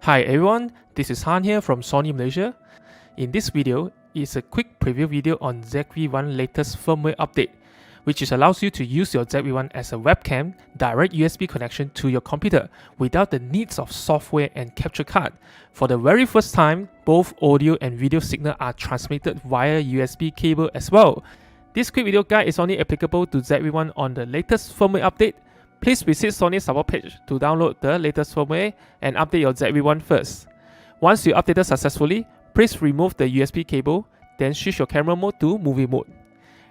Hi everyone, this is Harn here from Sony Malaysia. In this video, it's a quick preview video on ZV-1 latest firmware update, which allows you to use your ZV-1 as a webcam direct USB connection to your computer without the needs of software and capture card. For the very first time, both audio and video signal are transmitted via USB cable as well. This quick video guide is only applicable to ZV-1 on the latest firmware update. Please visit Sony's support page to download the latest firmware and update your ZV-1 first. Once you updated successfully, please remove the USB cable, then switch your camera mode to movie mode.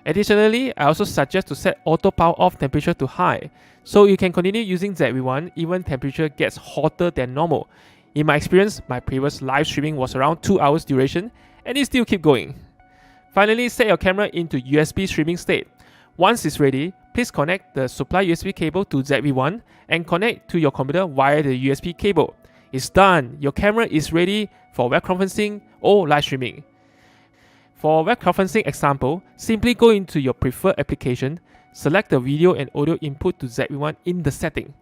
Additionally, I also suggest to set auto power off temperature to high, so you can continue using ZV-1 even temperature gets hotter than normal. In my experience, my previous live streaming was around 2 hours duration and it still keep going. Finally, set your camera into USB streaming state. Once it's ready, please connect the supply USB cable to ZV-1 and connect to your computer via the USB cable. It's done! Your camera is ready for web conferencing or live streaming. For web conferencing example, simply go into your preferred application, select the video and audio input to ZV-1 in the setting.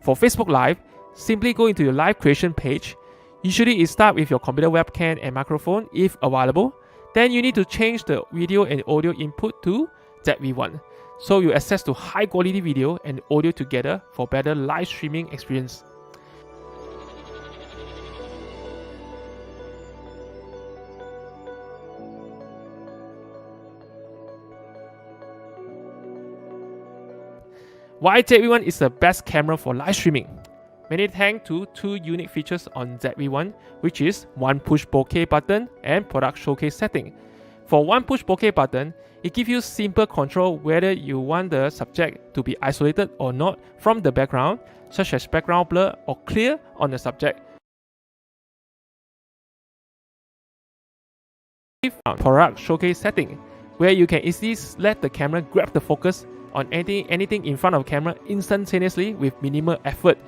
For Facebook Live, simply go into your live creation page. Usually it starts with your computer webcam and microphone if available. Then you need to change the video and audio input to ZV-1, so you access to high quality video and audio together for better live streaming experience. Why ZV-1 is the best camera for live streaming? Many thanks to two unique features on ZV-1, which is one push bokeh button and product showcase setting. For one push bokeh button, it gives you simple control whether you want the subject to be isolated or not from the background, such as background blur or clear on the subject. Product showcase setting, where you can easily let the camera grab the focus on anything in front of the camera instantaneously with minimal effort.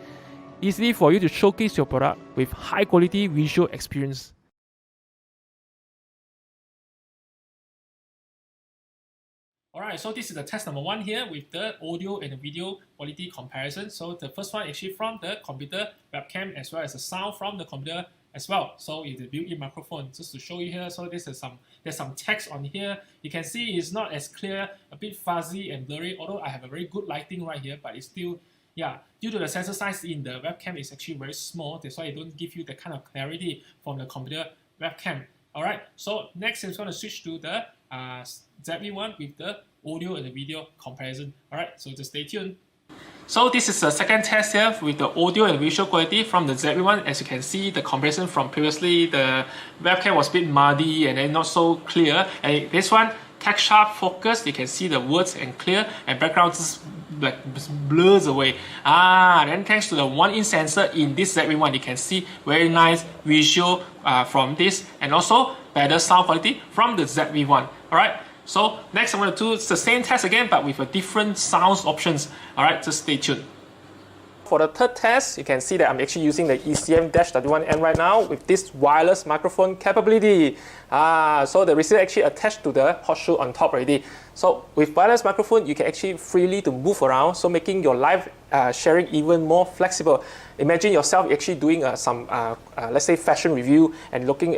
Easily for you to showcase your product with high quality visual experience. Alright, so this is the test number 1 here with the audio and the video quality comparison. So the first one actually from the computer webcam as well as the sound from the computer as well. So it's a built-in microphone. Just to show you here, so there's some text on here. You can see it's not as clear, a bit fuzzy and blurry, although I have a very good lighting right here, but it's still, yeah, due to the sensor size in the webcam is actually very small. That's why it don't give you the kind of clarity from the computer webcam. Alright, so next is going to switch to the ZV-1 with the audio and the video comparison. Alright, so just stay tuned. So this is the second test here with the audio and visual quality from the ZV-1. As you can see, the comparison from previously, the webcam was a bit muddy and then not so clear. And this one, text sharp focus, you can see the words and clear, and background just like blurs away. Then thanks to the 1-inch sensor in this ZV-1, you can see very nice visual from this, and also better sound quality from the ZV-1. Alright, so next I'm going to do the same test again but with a different sounds options. Alright, just stay tuned. For the third test, you can see that I'm actually using the ECM-W1N right now with this wireless microphone capability. So the receiver actually attached to the hot shoe on top already. So with wireless microphone, you can actually freely to move around, so making your live sharing even more flexible. Imagine yourself actually doing some, let's say, fashion review and looking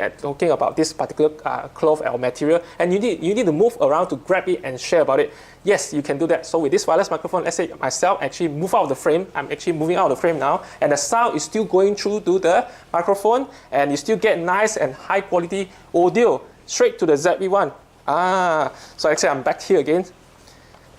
about this particular cloth or material, and you need to move around to grab it and share about it. Yes, you can do that. So with this wireless microphone, let's say myself actually move out of the frame. I'm actually moving out of the frame now, and the sound is still going through to the microphone, and you still get nice and high quality audio straight to the ZV-1. So actually I'm back here again.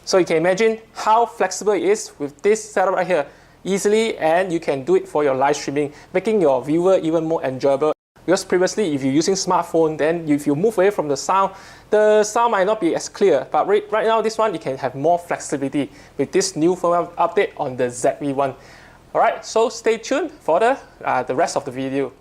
So you can imagine how flexible it is with this setup right here. Easily, and you can do it for your live streaming, making your viewer even more enjoyable. Because previously, if you're using smartphone, then if you move away from the sound might not be as clear. But right now, this one, you can have more flexibility with this new firmware update on the ZV-1. Alright, so stay tuned for the rest of the video.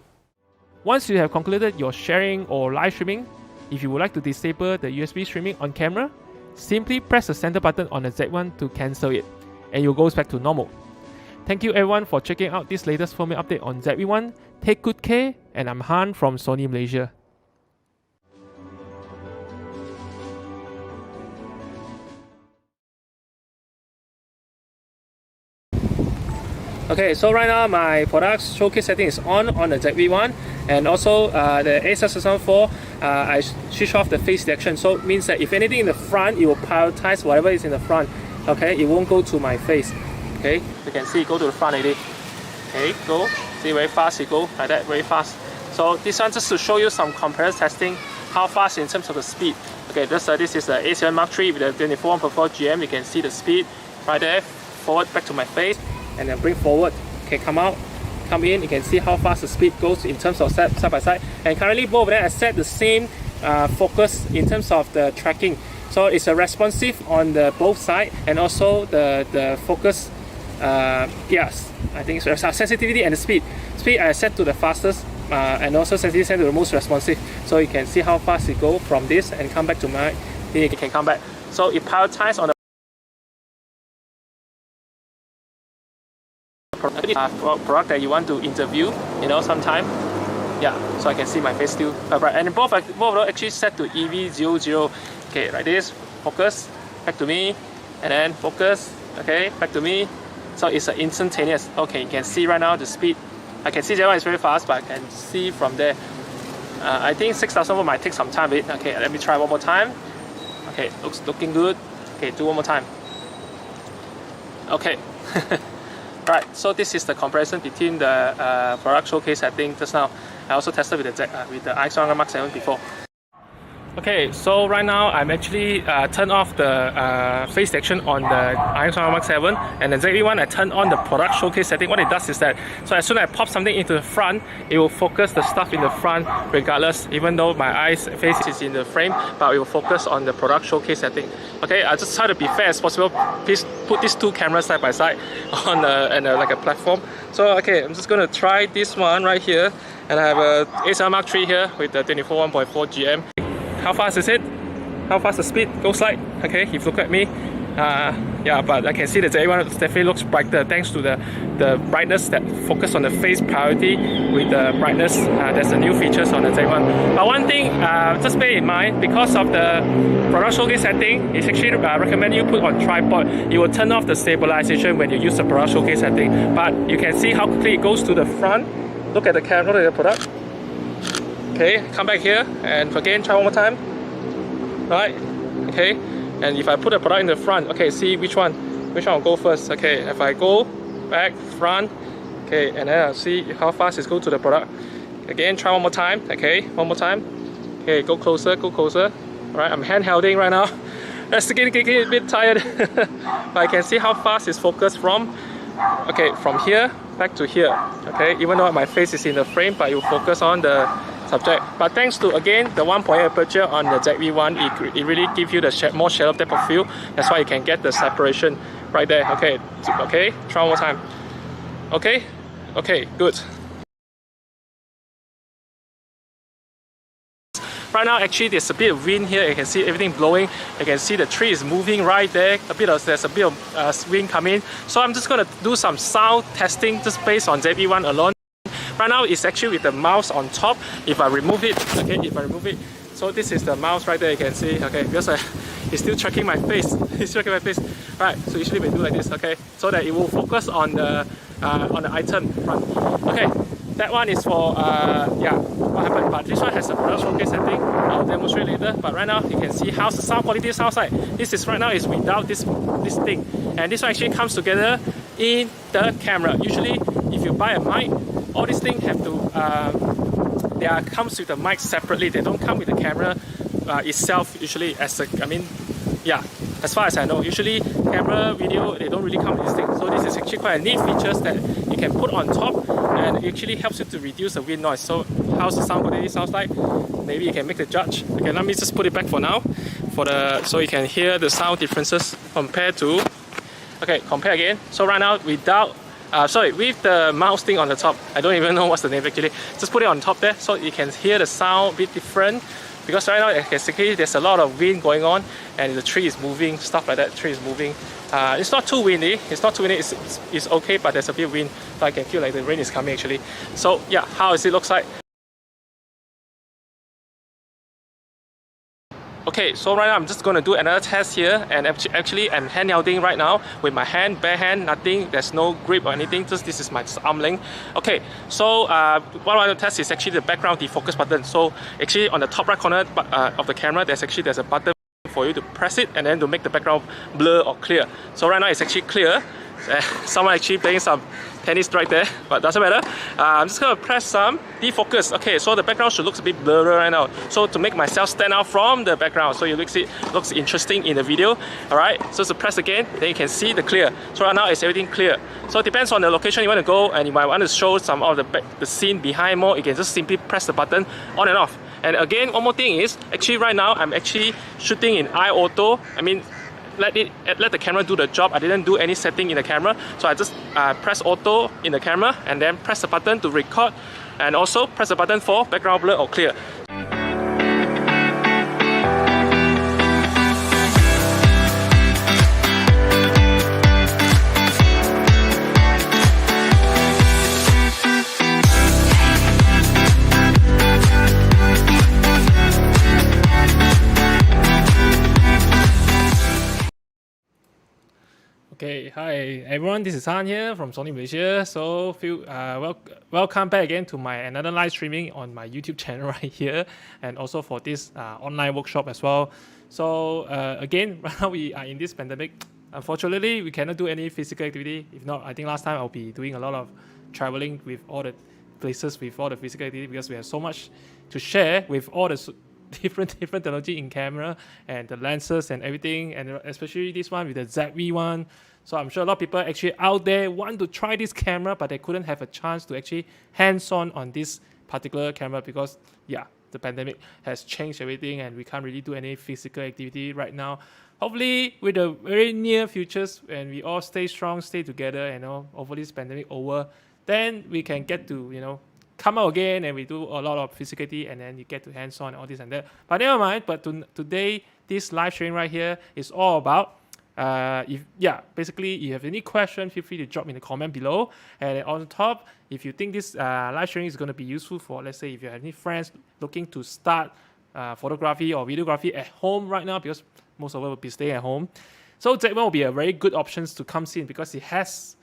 Once you have concluded your sharing or live streaming, if you would like to disable the USB streaming on camera, simply press the center button on the Z1 to cancel it, and it goes back to normal. Thank you everyone for checking out this latest firmware update on ZV-1. Take good care, and I'm Han from Sony Malaysia. Okay, so right now my product showcase setting is on the ZV-1, and also the A764 I switch off the face detection, so it means that if anything in the front, it will prioritize whatever is in the front. Okay, it won't go to my face. Okay, you can see go to the front already. Okay, go. See very fast it go like that, very fast. So this one just to show you some comparison testing, how fast in terms of the speed. Okay, this is the A7 Mark III with the 24.4 GM. You can see the speed right there. Forward back to my face, and then bring forward. Okay, come out, come in. You can see how fast the speed goes in terms of side by side. And currently both of them are set the same focus in terms of the tracking. So it's a responsive on the both side, and also the focus. Yes, I think it's sensitivity and the speed. Speed I set to the fastest, and also sensitivity set to the most responsive. So you can see how fast it go from this and come back to my. Then you can come back. So it prioritizes on the product that you want to interview, sometime. Yeah, so I can see my face still. Right, and both are actually set to EV00. Okay, like this, focus, back to me, and then focus, okay, back to me. So it's instantaneous. Okay, you can see right now the speed. I can see that one is very fast, but I can see from there. I think 6,000 might take some time. Okay, let me try one more time. Okay, looking good. Okay, do one more time. Okay. Right, so this is the comparison between the product showcase setting just now. I also tested with the Sony Mark 7 before. Okay, so right now I'm actually turned off the face detection on the Sony Mark 7, and the ZV-1 I turned on the product showcase setting. What it does is that, so as soon as I pop something into the front, it will focus the stuff in the front regardless, even though my face is in the frame, but it will focus on the product showcase setting. Okay, I just try to be fair as possible. Please put these two cameras side by side on like a platform. So okay, I'm just gonna try this one right here, and I have a A7 Mark III here with the 24.1.4 GM. How fast is it? How fast the speed goes like? Okay, if you look at me, yeah, but I can see the ZV-1 definitely looks brighter thanks to the brightness that focus on the face priority with the brightness. There's the new features on the ZV-1. But one thing, just bear in mind, because of the product showcase setting, it's actually recommend you put on tripod. It will turn off the stabilization when you use the product showcase setting. But you can see how quickly it goes to the front. Look at the camera, look at the product. Okay, come back here and again try one more time. Right, okay, and if I put the product in the front, okay, see which one will go first. Okay, if I go back, front, okay, and then I'll see how fast it goes to the product. Again, try one more time. Okay, one more time. Okay, go closer, go closer. Alright, I'm hand-holding right now. That's getting a bit tired. But I can see how fast it's focused from, okay, from here back to here. Okay, even though my face is in the frame, but it will focus on the subject. But thanks to again the 1.8 aperture on the ZV-1, it really gives you the more shallow depth of field. That's why you can get the separation right there. Okay, okay, try one more time. Okay, okay, good. Right now, actually, there's a bit of wind here. You can see everything blowing. You can see the tree is moving right there. There's a bit of wind coming. So I'm just gonna do some sound testing just based on ZV-1 alone. Right now it's actually with the mouse on top. If I remove it, okay, if I remove it, so this is the mouse right there, you can see, okay, because it's still tracking my face. It's tracking my face. Right, so usually we do like this, okay, so that it will focus on the item front. Okay, that one is for yeah, what happened, but this one has a product showcase setting. I'll demonstrate later. But right now you can see how's the sound quality sounds like. This is right now is without this thing, and this one actually comes together in the camera. Usually if you buy a mic, all these things have to, comes with the mic separately. They don't come with the camera itself usually as a, I mean, yeah, as far as I know, usually camera, video, they don't really come with this thing. So this is actually quite a neat features that you can put on top, and it actually helps you to reduce the wind noise. So how's the sound quality sounds like? Maybe you can make the judge. Okay, let me just put it back for now, so you can hear the sound differences compared to, okay, compare again. So right now without, with the mouse thing on the top, I don't even know what's the name actually. Just put it on top there so you can hear the sound a bit different. Because right now basically there's a lot of wind going on and the tree is moving, stuff like that. Tree is moving. It's not too windy. It's not too windy. It's okay, but there's a bit of wind, so I can feel like the rain is coming actually. So yeah, how does it look like? Okay, so right now I'm just going to do another test here, and actually I'm handholding right now with my hand, bare hand, nothing, there's no grip or anything, just this is my arm length. Okay, so what I want to test is actually the background defocus button. So actually on the top right corner of the camera, there's a button for you to press it and then to make the background blur or clear. So right now it's actually clear. Someone actually playing some tennis right there, but doesn't matter. I'm just gonna press some defocus. Okay, so the background should look a bit blurry right now. So to make myself stand out from the background, so it looks interesting in the video. All right, so to press again, then you can see the clear. So right now it's everything clear. So it depends on the location you want to go, and you might want to show some of the scene behind more. You can just simply press the button on and off. And again, one more thing is actually right now I'm actually shooting in eye auto. I mean, let the camera do the job. I didn't do any setting in the camera, so I just press auto in the camera and then press the button to record, and also press the button for background blur or clear. Okay, hi everyone, this is Harn here from Sony Malaysia. So welcome back again to my another live streaming on my YouTube channel right here, and also for this online workshop as well. So again, right now we are in this pandemic. Unfortunately, we cannot do any physical activity. If not, I think last time I'll be doing a lot of traveling with all the places with all the physical activity, because we have so much to share with all the different technology in camera and the lenses and everything, and especially this one with the ZV-1. So I'm sure a lot of people actually out there want to try this camera, but they couldn't have a chance to actually hands-on on this particular camera because, yeah, the pandemic has changed everything and we can't really do any physical activity right now. Hopefully, with the very near futures, when we all stay strong, stay together, and over this pandemic over, then we can get to, come out again and we do a lot of physicality, and then you get to hands-on and all this and that. But never mind, today, this live stream right here is all about basically, you have any question, feel free to drop in the comment below. And on top, if you think this live streaming is going to be useful for, let's say, if you have any friends looking to start photography or videography at home right now, because most of us will be staying at home, so ZV-1 will be a very good option to come in, because it has,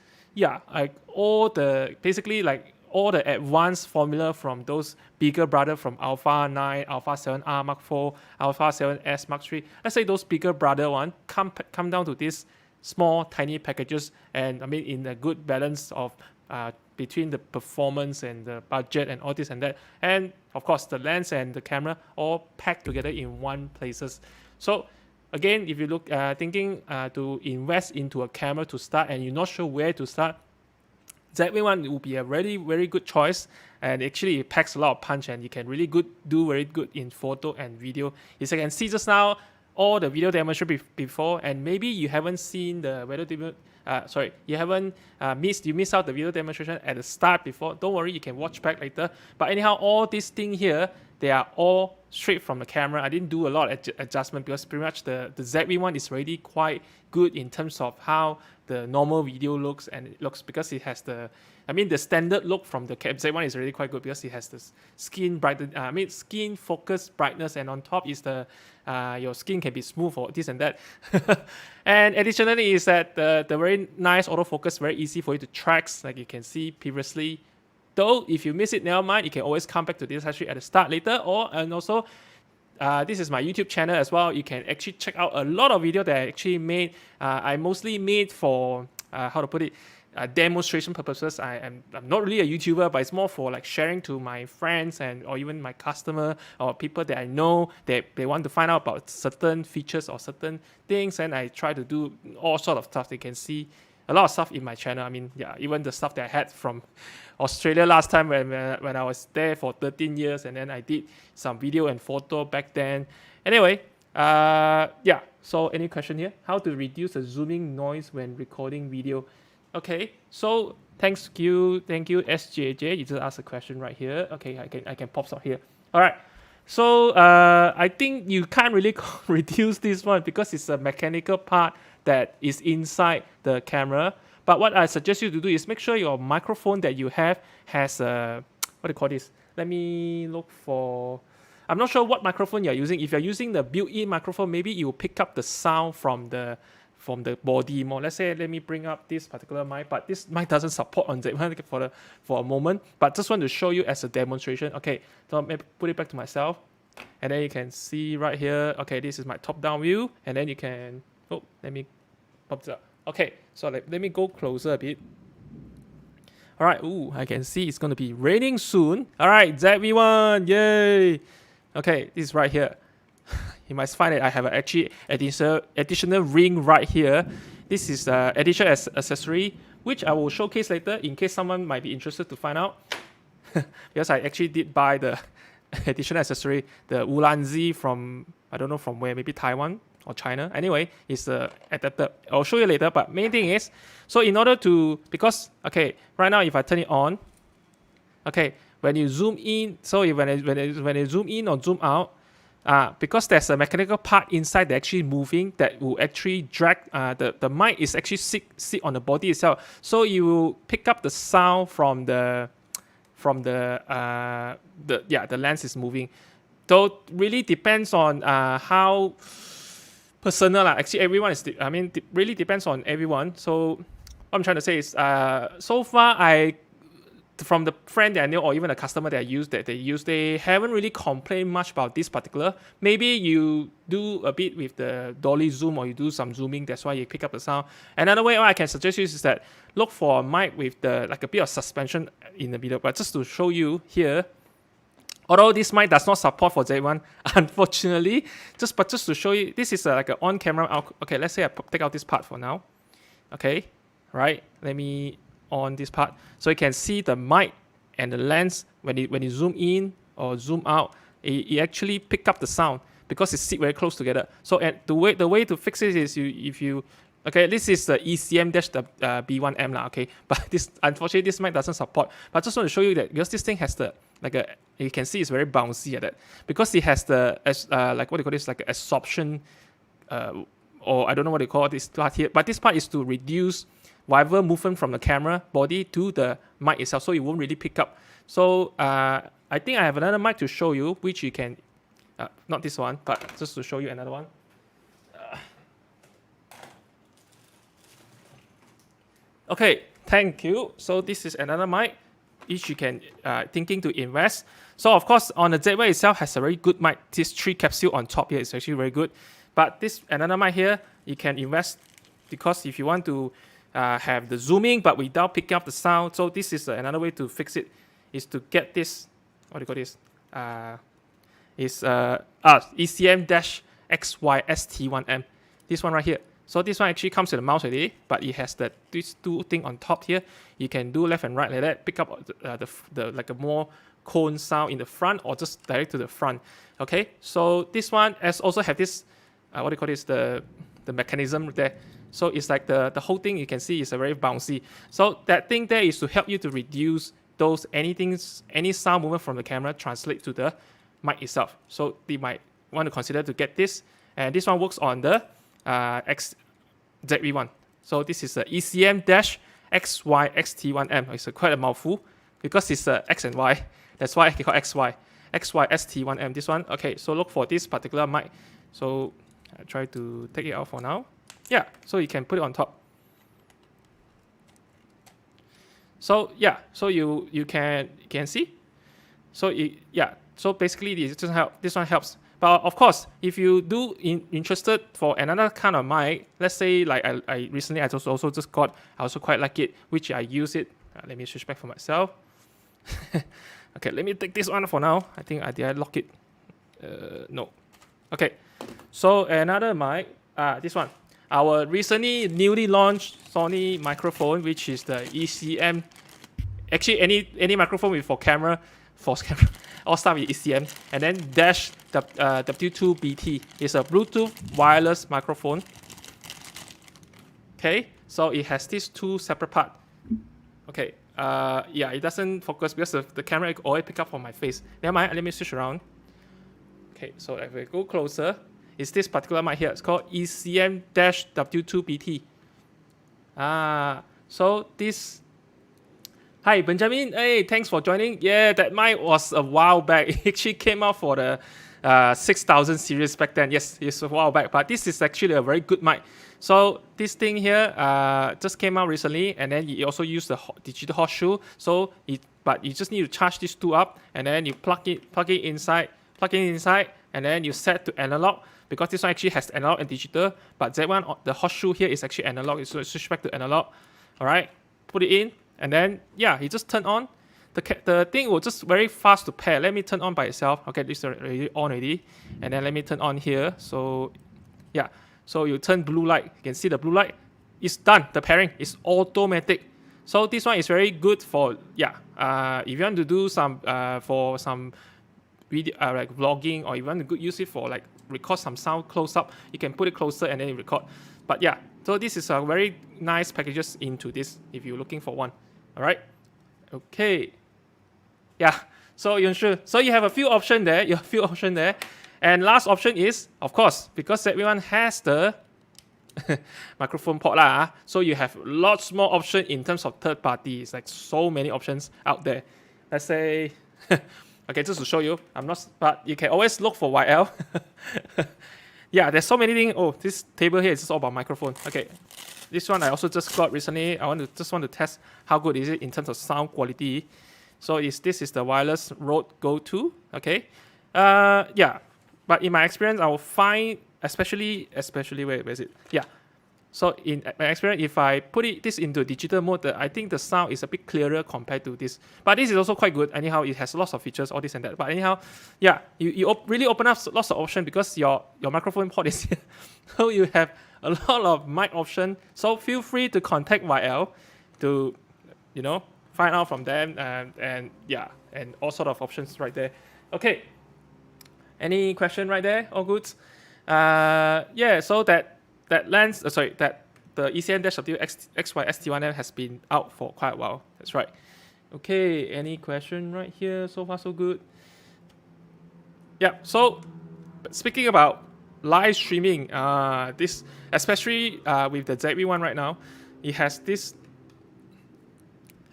all the advanced formula from those bigger brother from Alpha 9, Alpha 7R Mark IV, Alpha 7S Mark III. Let's say those bigger brother one come down to these small, tiny packages, and I mean in a good balance of between the performance and the budget and all this and that. And of course, the lens and the camera all packed together in one places. So again, if you look thinking to invest into a camera to start and you're not sure where to start, ZV-1 will be a very, very good choice, and actually it packs a lot of punch, and you can really do very good in photo and video. As you can see just now, all the video demonstration before, and maybe you haven't seen the video you missed out the video demonstration at the start before. Don't worry, you can watch back later. But anyhow, all these things here, they are all straight from the camera. I didn't do a lot of adjustment, because pretty much the ZV-1 is already quite good in terms of how the normal video looks, and it looks, because it has the standard look from the ZV-1 is really quite good, because it has the skin focus brightness, and on top is the your skin can be smooth or this and that. And additionally is that the very nice autofocus, very easy for you to track, like you can see previously. Though if you miss it, never mind, you can always come back to this actually at the start later, and also this is my YouTube channel as well. You can actually check out a lot of video that I actually made. I mostly made for demonstration purposes. I'm not really a YouTuber, but it's more for like sharing to my friends or even my customer or people that I know that they want to find out about certain features or certain things, and I try to do all sort of stuff. They can see a lot of stuff in my channel. I mean, even the stuff that I had from Australia last time when I was there for 13 years, and then I did some video and photo back then. Anyway, so any question here? How to reduce the zooming noise when recording video? Okay, so thank you SJJ. You just asked a question right here. Okay, I can pop up here. All right. So I think you can't really reduce this one, because it's a mechanical part that is inside the camera. But what I suggest you to do is make sure your microphone that you have has a, what do you call this? Let me look for, I'm not sure what microphone you're using. If you're using the built-in microphone, maybe it will pick up the sound from the body more. Let's say, let me bring up this particular mic, but this mic doesn't support on Z1 for a moment. But just want to show you as a demonstration. Okay, so maybe put it back to myself, and then you can see right here. Okay, this is my top-down view, and then you can. Oh, let me pop this up. Okay, so let me go closer a bit. All right, ooh, I can see it's going to be raining soon. All right, ZV-1, yay. Okay, this is right here. You must find it. I have an actually additional ring right here. This is additional accessory, which I will showcase later in case someone might be interested to find out. Because I actually did buy the additional accessory, the Ulanzi from, I don't know from where, maybe Taiwan or China. Anyway, it's adapter. I'll show you later, but main thing is, so in order to, because, okay, right now if I turn it on, okay, when you zoom in, so when you zoom in or zoom out, because there's a mechanical part inside that actually moving that will actually drag, the mic is actually sit on the body itself. So you will pick up the sound from the lens is moving. So really depends on how personal. Actually, everyone is. Really depends on everyone. So what I'm trying to say is, so far from the friend that I know or even the customer that they haven't really complained much about this particular. Maybe you do a bit with the dolly zoom or you do some zooming, that's why you pick up the sound. Another way I can suggest you is that look for a mic with a bit of suspension in the middle. But just to show you here, although this mic does not support for Z1, unfortunately, just to show you, this is like an on-camera. Okay, let's say I take out this part for now. Okay, right. Let me on this part, so you can see the mic and the lens when you zoom in or zoom out, it actually pick up the sound because it sit very close together. So the way to fix it is okay, this is the ECM-B1M lah, okay, but this unfortunately this mic doesn't support. But I just want to show you that because this thing has you can see it's very bouncy at that because it has like what do you call this, like absorption, or I don't know what they call this part here, but this part is to reduce whatever movement from the camera body to the mic itself, so it won't really pick up. So I think I have another mic to show you, which you can, not this one, but just to show you another one. Okay, thank you. So this is another mic, which you can thinking to invest. So of course, on the Z1 itself has a very good mic. This 3 capsule on top here is actually very good. But this another mic here, you can invest because if you want to have the zooming but without picking up the sound. So this is another way to fix it, is to get this, what do you call this? ECM-XYST1M. This one right here. So this one actually comes with a mouse already, but it has these two thing on top here. You can do left and right like that, pick up the like a more cone sound in the front or just direct to the front. Okay, so this one also have this, what do you call this? The mechanism there. So it's like the whole thing you can see is a very bouncy. So that thing there is to help you to reduce any sound movement from the camera translate to the mic itself. So you might want to consider to get this. And this one works on the ZV-1. So this is a ECM-XYST1M. It's quite a mouthful because it's X and Y. That's why I call XY. XYST1M, this one. Okay, so look for this particular mic. So I try to take it out for now. Yeah, so you can put it on top. So yeah, so you can see. So so basically this one helps. But of course, if you do interested for another kind of mic, let's say like I recently I also just got, I also quite like it, which I use it. Let me switch back for myself. Okay, let me take this one for now. I think did I lock it? No. Okay, so another mic, this one. Our newly launched Sony microphone, which is the ECM. Actually, any microphone for camera, all start with ECM, and then dash W2BT is a Bluetooth wireless microphone. Okay, so it has these two separate parts. Okay, it doesn't focus because the camera always pick up from my face. Never mind, let me switch around. Okay, so if we go closer, it's this particular mic here. It's called ECM-W2BT. So this, Hi, Benjamin. Hey, thanks for joining. Yeah, that mic was a while back. It actually came out for the 6000 series back then. Yes, it's a while back, but this is actually a very good mic. So this thing here just came out recently, and then you also use the digital horseshoe. But you just need to charge these two up, and then you plug it inside, and then you set to analog, because this one actually has analog and digital. But that one, the horseshoe here is actually analog. So switch back to analog. All right, put it in. And then, yeah, you just turn on. The thing will just very fast to pair. Let me turn on by itself. Okay, this is already on already. And then let me turn on here. So, yeah. So you turn blue light. You can see the blue light. It's done. The pairing is automatic. So this one is very good for, if you want to do some, for some video, like vlogging, or you want to use it for like record some sound close up, you can put it closer and then you record. But yeah, so this is a very nice packages into this if you're looking for one. All right. Okay. Yeah. So so you have a few options there. And last option is, of course, because everyone has the microphone port lah. So you have lots more options in terms of third party. It's like so many options out there. Let's say, okay, just to show you, but you can always look for YL. Yeah, there's so many things. Oh, this table here is just all about microphone. Okay. This one I also just got recently. I just want to test how good is it in terms of sound quality. So this is the wireless Rode Go 2. Okay, yeah. But in my experience, I will find especially where is it? Yeah. So in my experience, if I put this into digital mode, I think the sound is a bit clearer compared to this. But this is also quite good. Anyhow, it has lots of features, all this and that. But anyhow, yeah, you really open up lots of options because your microphone port is here. So you have a lot of mic options. So feel free to contact YL to, find out from them and all sort of options right there. Okay. Any question right there? All good. Yeah. So that lens, the ECN-W XY ST1M has been out for quite a while. That's right. Okay. Any question right here? So far so good. Yeah. So speaking about live streaming, this especially with the ZV-1 right now, it has this.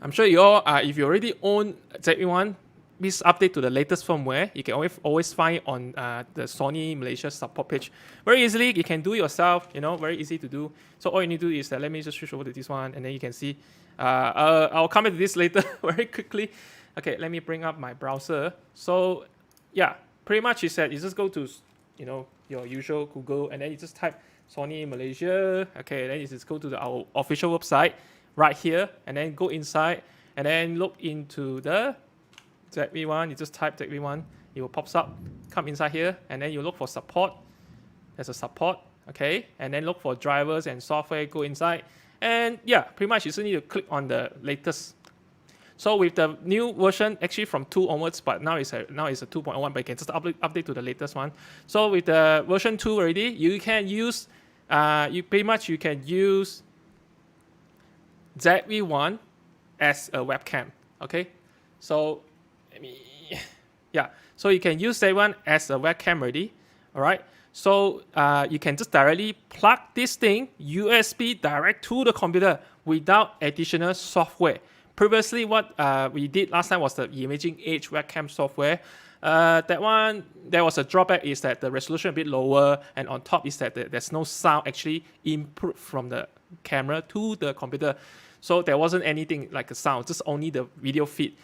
I'm sure you all, if you already own ZV-1, please update to the latest firmware. You can always find it on the Sony Malaysia support page. Very easily, you can do it yourself. Very easy to do. So all you need to do is let me just switch over to this one, and then you can see. I'll come into this later very quickly. Okay, let me bring up my browser. So yeah, pretty much is that you just go to your usual Google, and then you just type Sony Malaysia. Okay, then you just go to our official website right here, and then go inside, and then look into the ZV-1. You just type ZV-1, it will pop up. Come inside here, and then you look for support. There's a support, okay, and then look for drivers and software. Go inside, and yeah, pretty much you just need to click on the latest. So with the new version, actually from 2 onwards, but now it's a 2.1, but you can just update to the latest one. So with the version 2 already, you can use you can use ZV-1 as a webcam. Okay, so so you can use ZV-1 as a webcam already. All right. So you can just directly plug this thing USB direct to the computer without additional software. Previously, what we did last time was the Imaging Edge webcam software. That one, there was a drawback is that the resolution a bit lower, and on top is that there's no sound actually input from the camera to the computer. So there wasn't anything like a sound, just only the video feed.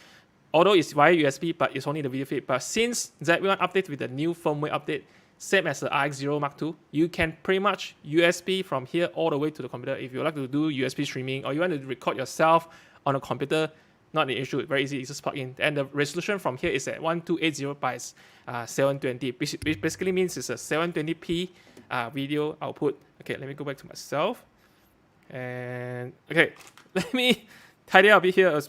Although it's via USB, but it's only the video feed. But since ZV-1 update with the new firmware update, same as the RX0 Mark II, you can pretty much USB from here all the way to the computer. If you like to do USB streaming, or you want to record yourself on a computer, not an issue. Very easy. You just plug in. And the resolution from here is at 1280 by 720, which basically means it's a 720p video output. Okay, let me go back to myself. And okay, let me tidy up a bit here.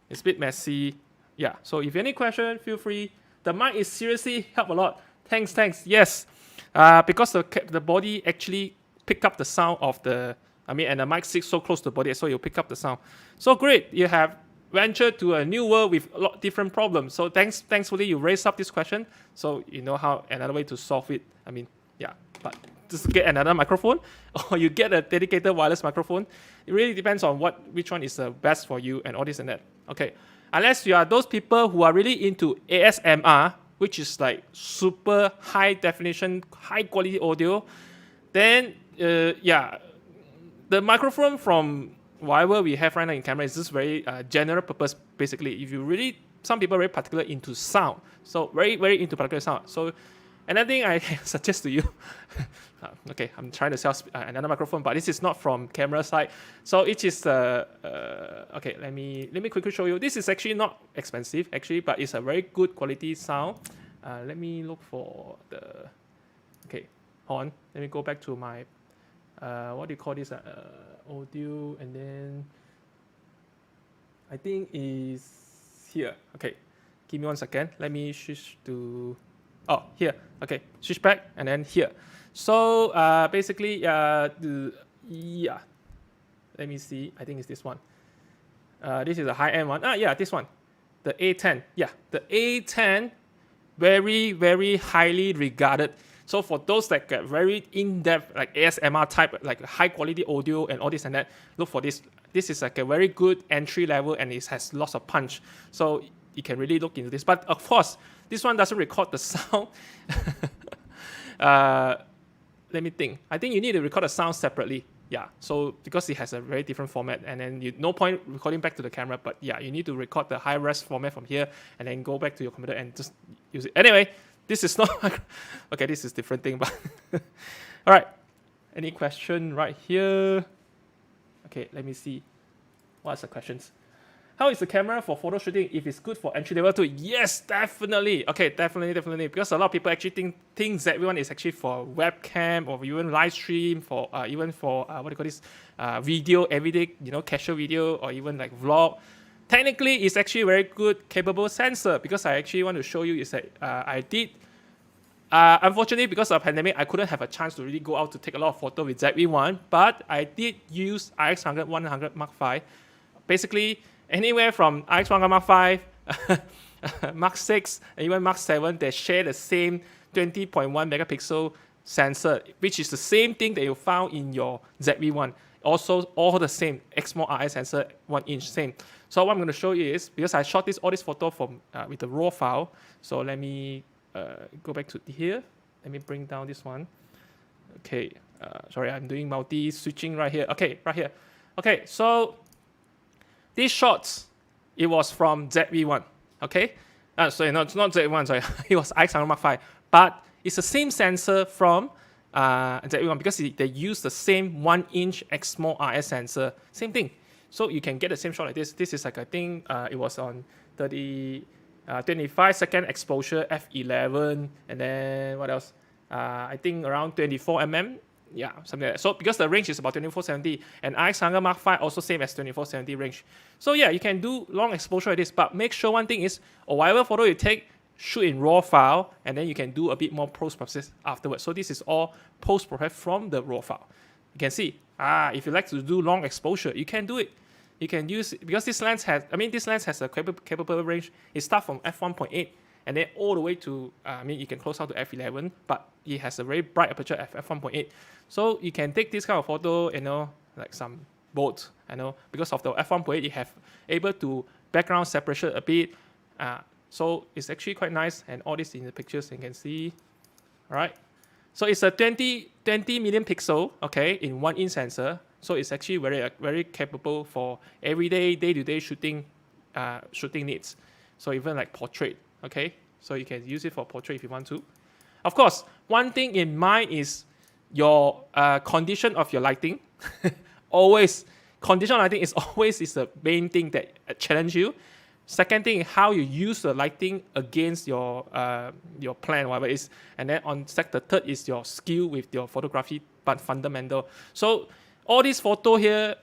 It's a bit messy. Yeah, so if you have any question, feel free. The mic is seriously help a lot. Thanks. Yes, because the body actually pick up the sound of the, and the mic sits so close to the body, so you'll pick up the sound. So great, you have ventured to a new world with a lot of different problems. So thankfully you raised up this question, so you know how another way to solve it. But just get another microphone, or you get a dedicated wireless microphone. It really depends on which one is the best for you and all this and that. Okay, unless you are those people who are really into ASMR, which is like super high definition, high quality audio, then yeah, the microphone from whatever we have right now in camera is just very general purpose. Basically, if you really, some people are very particular into sound, so very into particular sound. So another thing I suggest to you, okay, I'm trying to sell another microphone, but this is not from camera side. So it is okay. Let me quickly show you. This is actually not expensive actually, but it's a very good quality sound. Let me look for the okay. Hold on. Let me go back to my what do you call this? Audio, and then I think is here. Okay, give me 1 second. Let me switch to here. Okay, switch back and then here. So basically yeah. Let me see. I think it's this one. This is a high-end one. Yeah, this one. The A10. Yeah, the A10, very highly regarded. So for those that get very in-depth, like ASMR type, like high-quality audio and all this and that, look for this. This is like a very good entry level, and it has lots of punch. So you can really look into this. But of course, this one doesn't record the sound. Let me think. I think you need to record the sound separately. Yeah. So because it has a very different format, and then no point recording back to the camera. But yeah, you need to record the high-res format from here, and then go back to your computer and just use it. Anyway. This is not okay. This is different thing, but all right. Any question right here? Okay, let me see. What's the questions? How is the camera for photo shooting? If it's good for entry level too? Yes, definitely. Okay, definitely. Because a lot of people actually think ZV-1 is actually for webcam or even live stream, for even for what do you call this? Video, everyday, casual video, or even like vlog. Technically, it's actually a very good, capable sensor, because I actually want to show you is that I did, unfortunately, because of the pandemic, I couldn't have a chance to really go out to take a lot of photos with ZV-1, but I did use RX100 Mark V. Basically, anywhere from RX100 Mark V, Mark 6, and even Mark 7, they share the same 20.1 megapixel sensor, which is the same thing that you found in your ZV-1. Also, all the same, Exmor RS sensor, 1 inch, same. So what I'm going to show you is, because I shot all this photo from with the raw file. So let me go back to here. Let me bring down this one. Okay, sorry, I'm doing multi-switching right here. Okay, right here. Okay, so these shots, it was from ZV-1. Okay, sorry, no, it's not ZV-1. Sorry, it was RX100 Mark V. But it's the same sensor from ZV-1, because they use the same 1 inch Exmor RS sensor. Same thing. So you can get the same shot like this. This is like, I think it was on 25-second exposure f11, and then what else? I think around 24 mm. Yeah, something like that. So because the range is about 2470, and RX100 Mark V also same as 2470 range. So yeah, you can do long exposure like this, but make sure one thing is, or whatever photo you take, shoot in raw file, and then you can do a bit more post-process afterwards. So this is all post-process from the raw file. You can see, if you like to do long exposure, you can do it. You can use, because this lens has a capable range. It starts from f1.8 and then all the way to, you can close out to f11, but it has a very bright aperture at f1.8. So you can take this kind of photo, like some boat, because of the f1.8, you have able to background separation a bit. So it's actually quite nice, and all this in the pictures you can see. All right. So it's a 20 million pixel, okay, in 1 inch sensor. So it's actually very capable for everyday, day-to-day shooting needs. So even like portrait, okay. So you can use it for portrait if you want to. Of course, one thing in mind is your condition of your lighting. Always, condition of lighting is always the main thing that challenge you. Second thing, how you use the lighting against your plan, whatever it is. And then the third is your skill with your photography, but fundamental. So all these photo here,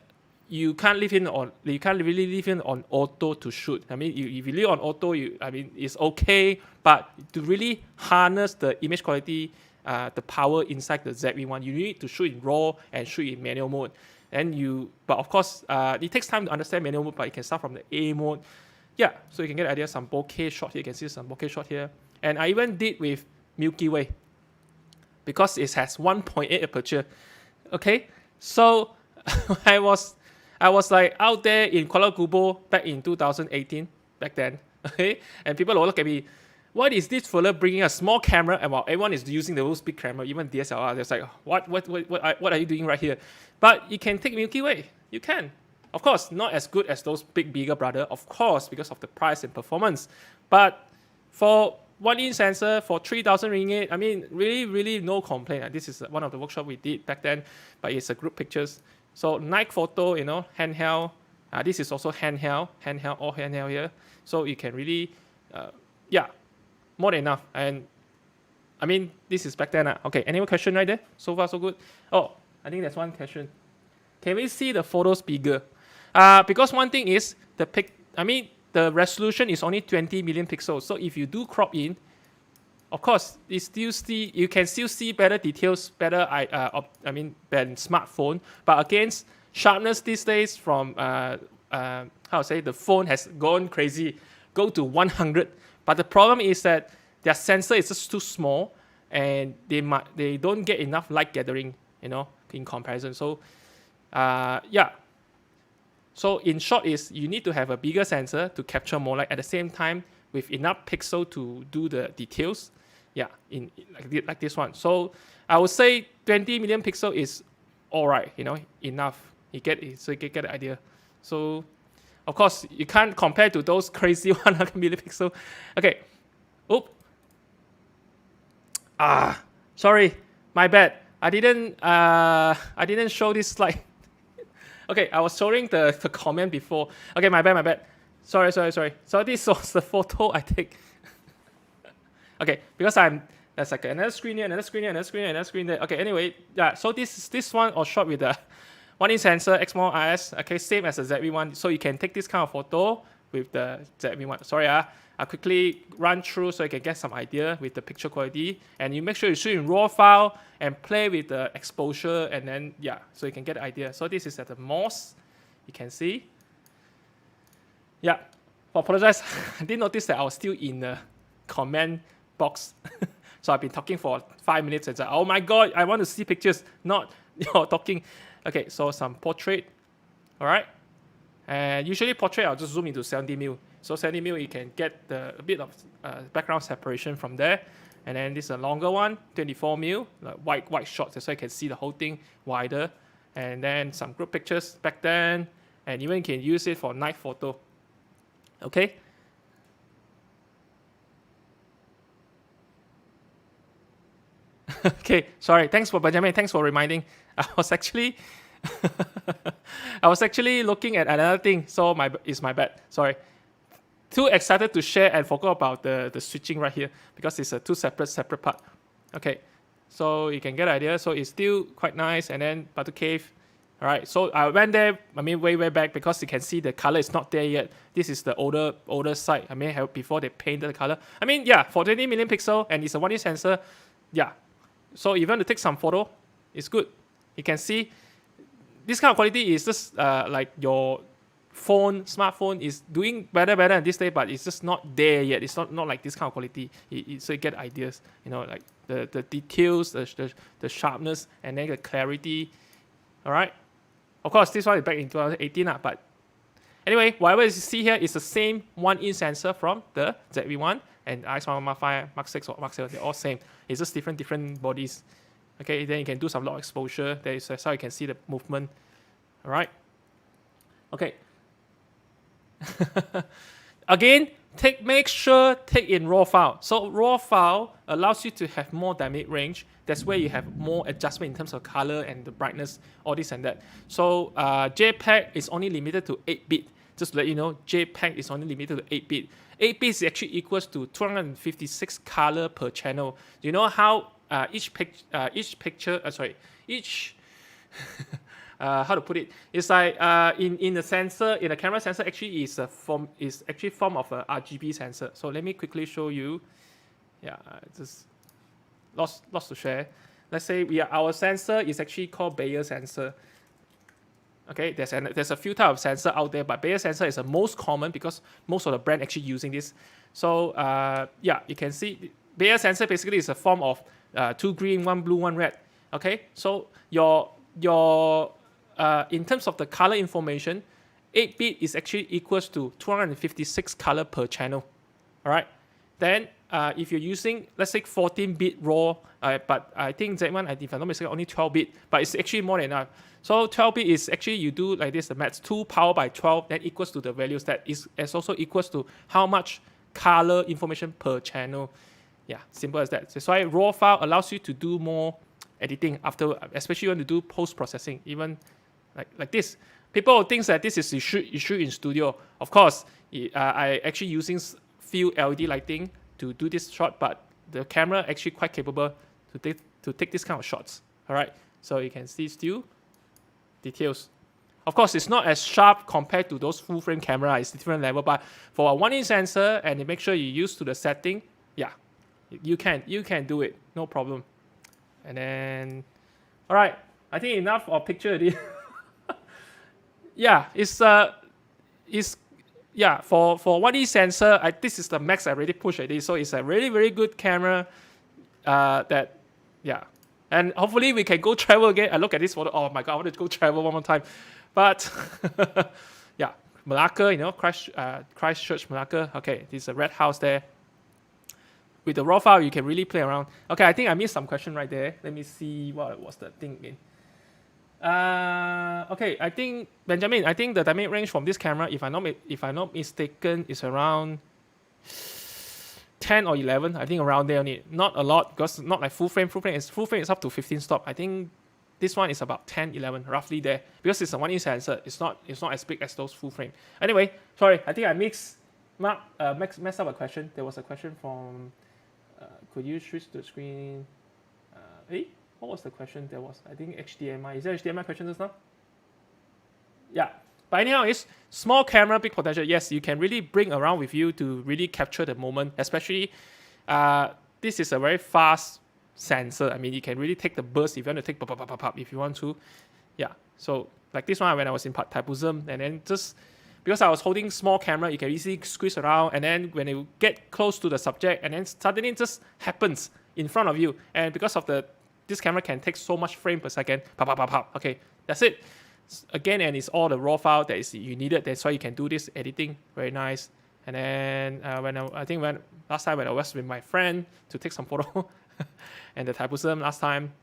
you can't really leave in on auto to shoot. If you leave on auto, it's okay, but to really harness the image quality, the power inside the ZV-1, you need to shoot in RAW and shoot in manual mode. But of course, it takes time to understand manual mode, but you can start from the A mode. Yeah, so you can get an idea, some bokeh shot here. You can see some bokeh shot here. And I even did with Milky Way. because it has 1.8 aperture. Okay, so I was like out there in Kuala Lumpur back in 2018 back then. Okay, and people will look at me. What is this fella bringing a small camera? And while everyone is using the most big camera, even DSLR, they're like, what are you doing right here? But you can take Milky Way. You can. Of course, not as good as those bigger brother, of course, because of the price and performance. But for 1-inch sensor for 3,000 ringgit, I mean, really no complaint. This is one of the workshop we did back then, but it's a group pictures. So night photo, handheld. This is also handheld, all handheld here. So you can really, more than enough. And I mean, this is back then. Okay, any more question right there? So far, so good. Oh, I think there's one question. Can we see the photos bigger? Because one thing is the resolution is only 20 million pixels. So if you do crop in, of course, you can still see better details, than smartphone. But against sharpness these days, from the phone has gone crazy, go to 100. But the problem is that their sensor is just too small, and they don't get enough light gathering, in comparison. So, So in short is you need to have a bigger sensor to capture more light at the same time with enough pixel to do the details. Like this one. So I would say 20 million pixel is all right, enough. You get the idea. So of course you can't compare to those crazy 100 million pixel. Okay. Sorry, my bad. I didn't show this slide. Okay, I was showing the comment before. Okay, my bad. Sorry. So this was the photo I take. Okay, because there's like another screen here, another screen there. Okay, anyway, so this one was shot with the 1-inch sensor, Exmor IS. Okay, same as the ZV-1. So you can take this kind of photo with the ZV-1. Sorry, I'll quickly run through so you can get some idea with the picture quality. And you make sure you shoot in RAW file and play with the exposure, and then so you can get the idea. So this is at the MOS. You can see. I apologize. I didn't notice that I was still in the comment box. So I've been talking for 5 minutes and oh my god, I want to see pictures, not talking. Okay, so some portrait. All right. And usually portrait, I'll just zoom into 70mm. So 70mm, you can get a bit of background separation from there. And then this is a longer one, 24mm, like wide shots, so you can see the whole thing wider. And then some group pictures back then, and even you can use it for night photo. Okay. Okay, sorry. Thanks for Benjamin. Thanks for reminding. I was actually looking at another thing, so it's my bad. Sorry. Too excited to share and forgot about the switching right here because it's a two separate part. Okay, so you can get an idea. So it's still quite nice. And then Batu Cave. All right, so I went there, way back because you can see the color is not there yet. This is the older side. Before they painted the color. For 20 million pixel and it's a 1-inch sensor. So if you want to take some photo, it's good. You can see this kind of quality is just like your smartphone is doing better than this day, but it's just not there yet. It's not like this kind of quality. So you get ideas, like the details, the sharpness, and then the clarity. All right. Of course, this one is back in 2018, but anyway, whatever you see here is the same 1-inch sensor from the ZV-1 and X1, Mark 5, Mark 6, or Mark 7. They're all same. It's just different bodies. Okay, then you can do some lot of exposure. That's how you can see the movement. All right. Okay. Again, make sure take in RAW file. So RAW file allows you to have more dynamic range. That's where you have more adjustment in terms of color and the brightness, all this and that. So JPEG is only limited to 8-bit. Just to let you know, JPEG is only limited to 8-bit. 8-bit is actually equals to 256 color per channel. Do you know how each how to put it? It's like in the sensor, in the camera sensor, actually is form of a RGB sensor. So let me quickly show you. Just lots to share. Let's say our sensor is actually called Bayer sensor. Okay, there's a few types of sensor out there, but Bayer sensor is the most common because most of the brand actually using this. So you can see Bayer sensor basically is a form of 2 green, 1 blue, 1 red. Okay, so your in terms of the color information, 8-bit is actually equals to 256 color per channel. All right. Then if you're using, let's say 14-bit raw, but I think Z1, if I'm not mistaken, only 12-bit, but it's actually more than enough. So 12-bit is actually, you do like this, the maths, 2 power by 12, then equals to the values that is also equals to how much color information per channel. Yeah, simple as that. That's why raw file allows you to do more editing after, especially when you do post-processing, even like this. People think that this is issue in studio. Of course, I actually using few LED lighting to do this shot, but the camera actually quite capable to take this kind of shots. All right, so you can see still details. Of course, it's not as sharp compared to those full frame camera. It's a different level, but for a 1-inch sensor and make sure you use to the setting, yeah, you can do it, no problem. And then, all right, I think enough of picture already. Yeah, yeah, for 1-inch sensor, this is the max I already pushed already. So it's a really, very good camera that, yeah. And hopefully we can go travel again. I look at this photo, oh my God, I want to go travel one more time. But yeah, Malacca, Christchurch, Malacca. Okay, this is a red house there. With the raw file, you can really play around. Okay, I think I missed some question right there. Let me see what was the thing again. Okay, I think Benjamin, I think the dynamic range from this camera, if I'm not mistaken, is around 10 or 11. I think around there only. Not a lot because not like full frame. Full frame is up to 15 stop. I think this one is about 10, 11, roughly there. Because it's a 1-inch sensor. It's not as big as those full frame. Anyway, sorry, I think I messed up a question. There was a question from could you switch the screen? What was the question? There was, I think, HDMI. Is there HDMI question just now? Yeah. But anyhow, it's small camera, big potential. Yes, you can really bring around with you to really capture the moment. Especially, this is a very fast sensor. I mean, you can really take the burst if you want to take pop, if you want to. Yeah. So like this one, when I was in Taipusam, and then just because I was holding small camera, you can easily squeeze around, and then when you get close to the subject, and then suddenly it just happens in front of you. And because of this camera can take so much frame per second. Pop. Okay, that's it. Again, and it's all the raw file that is you needed. That's why you can do this editing. Very nice. And then when last time when I was with my friend to take some photo, and the Taipusam last time,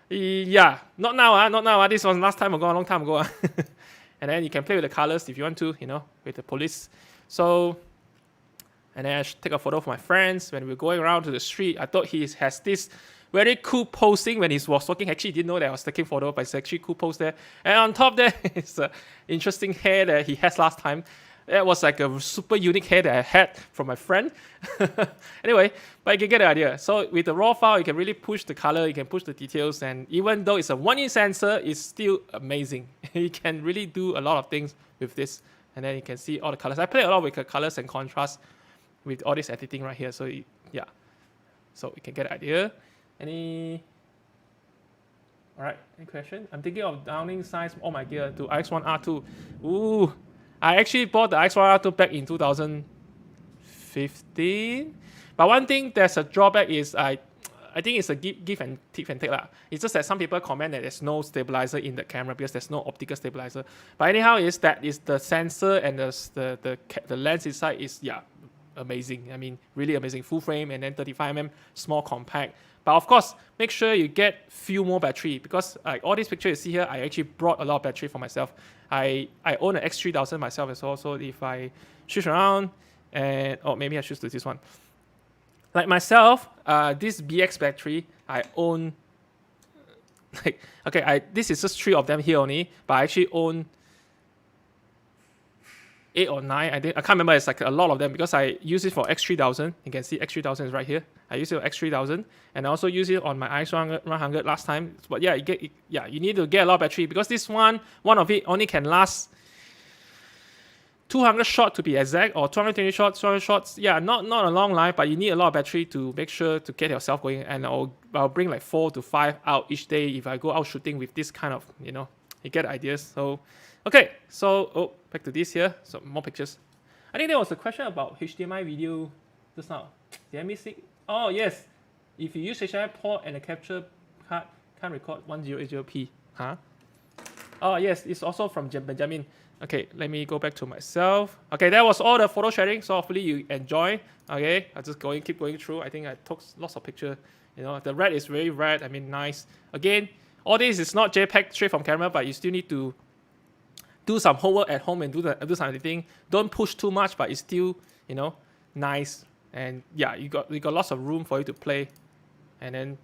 yeah, not now. This was last time ago, a long time ago. And then you can play with the colors if you want to, with the police. So, and then I take a photo of my friends when we were going around to the street. I thought he has this very cool posing when he was walking. Actually, didn't know that I was taking photo, but it's actually cool pose there. And on top there is an interesting hair that he has last time. That was like a super unique hair that I had from my friend. Anyway, but you can get the idea. So with the raw file, you can really push the color, you can push the details, and even though it's a 1-inch sensor, it's still amazing. You can really do a lot of things with this. And then you can see all the colors. I play a lot with the colors and contrast with all this editing right here. So yeah, so you can get the idea. All right, any question? I'm thinking of downing size all my gear to RX1R2. Ooh, I actually bought the RX1R2 back in 2015. But one thing that's a drawback is I think it's a give and take. It's just that some people comment that there's no stabilizer in the camera because there's no optical stabilizer. But anyhow, is the sensor and the lens inside is amazing. I mean, really amazing. Full frame and then 35mm, small compact. But of course, make sure you get few more battery because all these pictures you see here, I actually brought a lot of battery for myself. I own an X3000 myself as well, so if I switch around maybe I choose this one. Like myself, this BX battery, I own this is just 3 of them here only, but I actually own 8 or 9. I can't remember. It's like a lot of them because I use it for X3000. You can see X3000 is right here. I use it for X3000, and I also use it on my RX100 last time. But yeah, you need to get a lot of battery because this one of it only can last 200 shots to be exact, or 220 shots, 200 shots. Yeah, not a long life, but you need a lot of battery to make sure to get yourself going. And I'll bring like 4 to 5 out each day if I go out shooting with this kind of, you get ideas. So, okay, so back to this here. So more pictures. I think there was a question about HDMI video just now. Did I miss it? Oh yes. if you use HDMI port and a capture card, can't record 1080p. Huh? Oh yes, it's also from Benjamin. Okay, let me go back to myself. Okay, that was all the photo sharing. So hopefully you enjoy. Okay, I just keep going through. I think I took lots of pictures. You know, the red is very red. I mean, nice. Again, all this is not JPEG straight from camera, but you still need to do some homework at home and do some editing. Don't push too much, but it's still, you know, nice. And yeah, you got lots of room for you to play. And then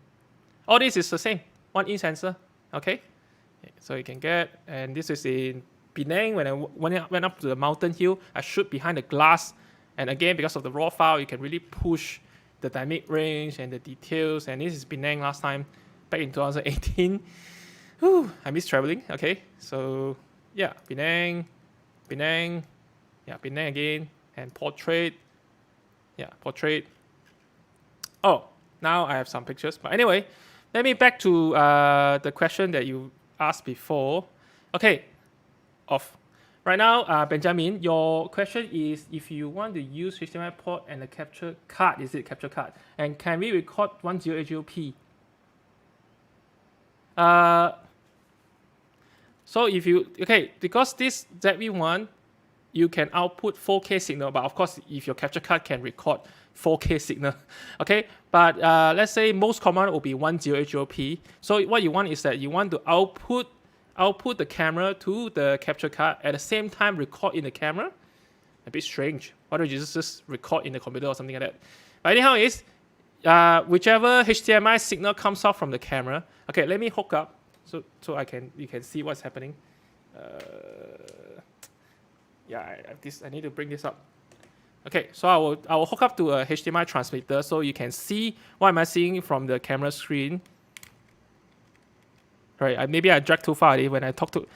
all this is the same. 1-inch sensor. Okay, so you can get. And this is in Penang. When I went up to the mountain hill, I shoot behind the glass. And again, because of the raw file, you can really push the dynamic range and the details. And this is Penang last time, back in 2018. Whew, I miss traveling. Okay, so yeah, Penang, yeah, Penang again, and portrait. Yeah, portrait. Oh, now I have some pictures. But anyway, let me back to the question that you asked before. Okay, off. Right now, Benjamin, your question is if you want to use HDMI port and a capture card, is it capture card? And can we record 1080p? So if you, okay, because this ZV-1, you can output 4K signal, but of course, if your capture card can record 4K signal, okay? But let's say most common will be 1080p. So what you want is that you want to output the camera to the capture card at the same time record in the camera. A bit strange. Why don't you just record in the computer or something like that? But anyhow, is whichever HDMI signal comes out from the camera. Okay, let me hook up so you can see what's happening. Yeah, I need to bring this up. Okay, so I will hook up to a HDMI transmitter so you can see what am I seeing from the camera screen. Right, maybe I dragged too far when I talk too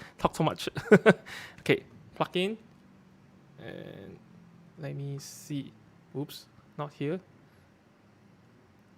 much. Okay, plug in, and let me see. Oops, not here.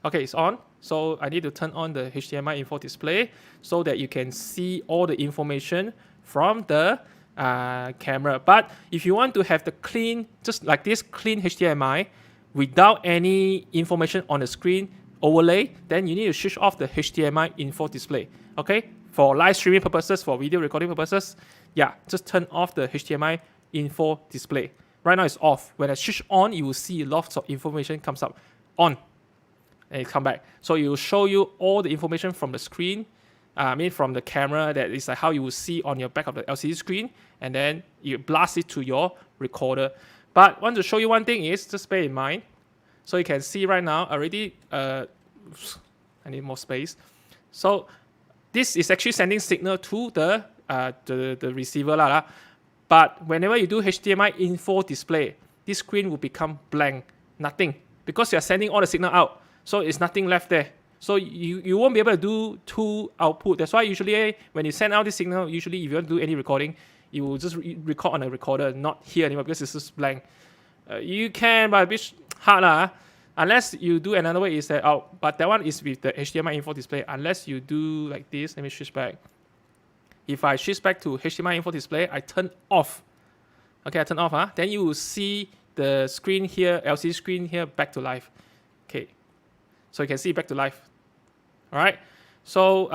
Okay, it's on. So I need to turn on the HDMI info display so that you can see all the information from the camera. But if you want to have the clean, just like this clean HDMI without any information on the screen overlay, then you need to switch off the HDMI info display. Okay, for live streaming purposes, for video recording purposes, yeah, just turn off the HDMI info display. Right now it's off. When I switch on, you will see lots of information comes up. On. And it come back. So it will show you all the information from the screen, from the camera, that is like how you will see on your back of the LCD screen, and then you blast it to your recorder. But I want to show you one thing is, just bear in mind, so you can see right now already, I need more space. So this is actually sending signal to the receiver. But whenever you do HDMI info display, this screen will become blank, nothing, because you are sending all the signal out. So it's nothing left there. So you won't be able to do two output. That's why usually when you send out this signal, usually if you want to do any recording, you will just record on a recorder, not here anymore, because it's just blank. You can, but a bit hard. Unless you do another way is that out. But that one is with the HDMI info display. Unless you do like this, let me switch back. If I switch back to HDMI info display, I turn off. Okay, I turn off. Then you will see the screen here, LCD screen here, back to life. Okay. So you can see back to life. All right. So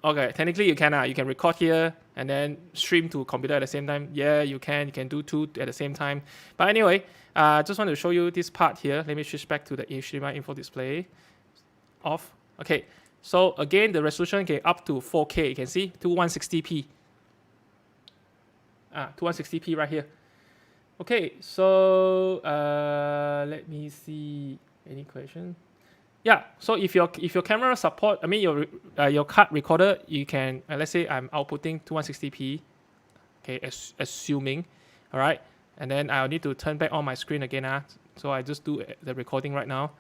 okay, technically you can record here and then stream to computer at the same time. Yeah, you can do two at the same time. But anyway, just want to show you this part here. Let me switch back to the HDMI info display. Off. Okay. So again, the resolution can up to 4K. You can see 2160p. 2160p right here. Okay. So let me see. Any question? Yeah. So if your camera support, your card recorder, you can let's say I'm outputting 2160p. Okay, assuming, all right, and then I'll need to turn back on my screen again. So I just do the recording right now.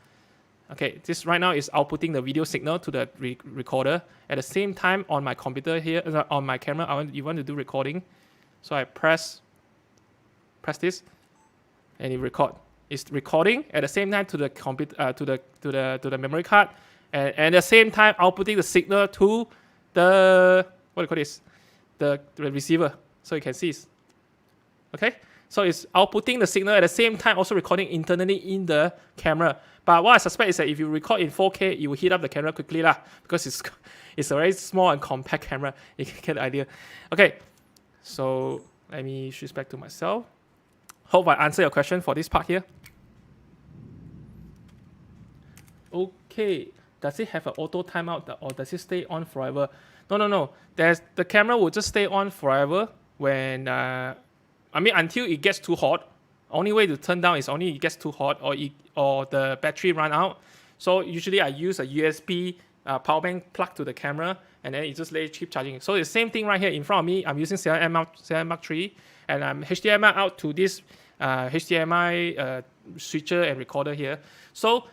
Okay, this right now is outputting the video signal to the recorder. At the same time, on my computer here, on my camera, you want to do recording. So I press this, and it record. It's recording at the same time to the computer, to the memory card, and at the same time outputting the signal to the the receiver. So you can see. Okay, So it's outputting the signal at the same time, also recording internally in the camera. But what I suspect is that if you record in 4K, you will heat up the camera quickly lah, because it's a very small and compact camera. You can get the idea. Okay, so let me switch back to myself. Hope I answer your question for this part here. Okay, does it have an auto timeout or does it stay on forever? No. The camera will just stay on forever when until it gets too hot. Only way to turn down is only it gets too hot or the battery run out. So usually I use a USB power bank plug to the camera, and then it just let it keep charging. So the same thing right here in front of me. I'm using 7 Mark III, and I'm HDMI out to this HDMI switcher and recorder here. So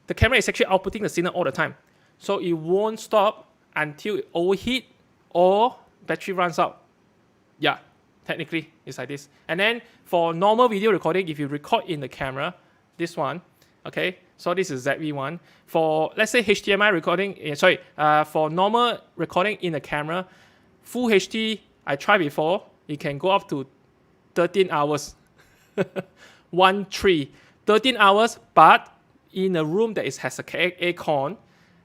the camera is actually outputting the signal all the time. So it won't stop until it overheat or battery runs out. Yeah, technically it's like this. And then for normal video recording, if you record in the camera, this one, okay, so this is ZV-1. For let's say HDMI recording, for normal recording in the camera, full HD, I tried before, it can go up to 13 hours. 13 hours, but in a room that has a aircon,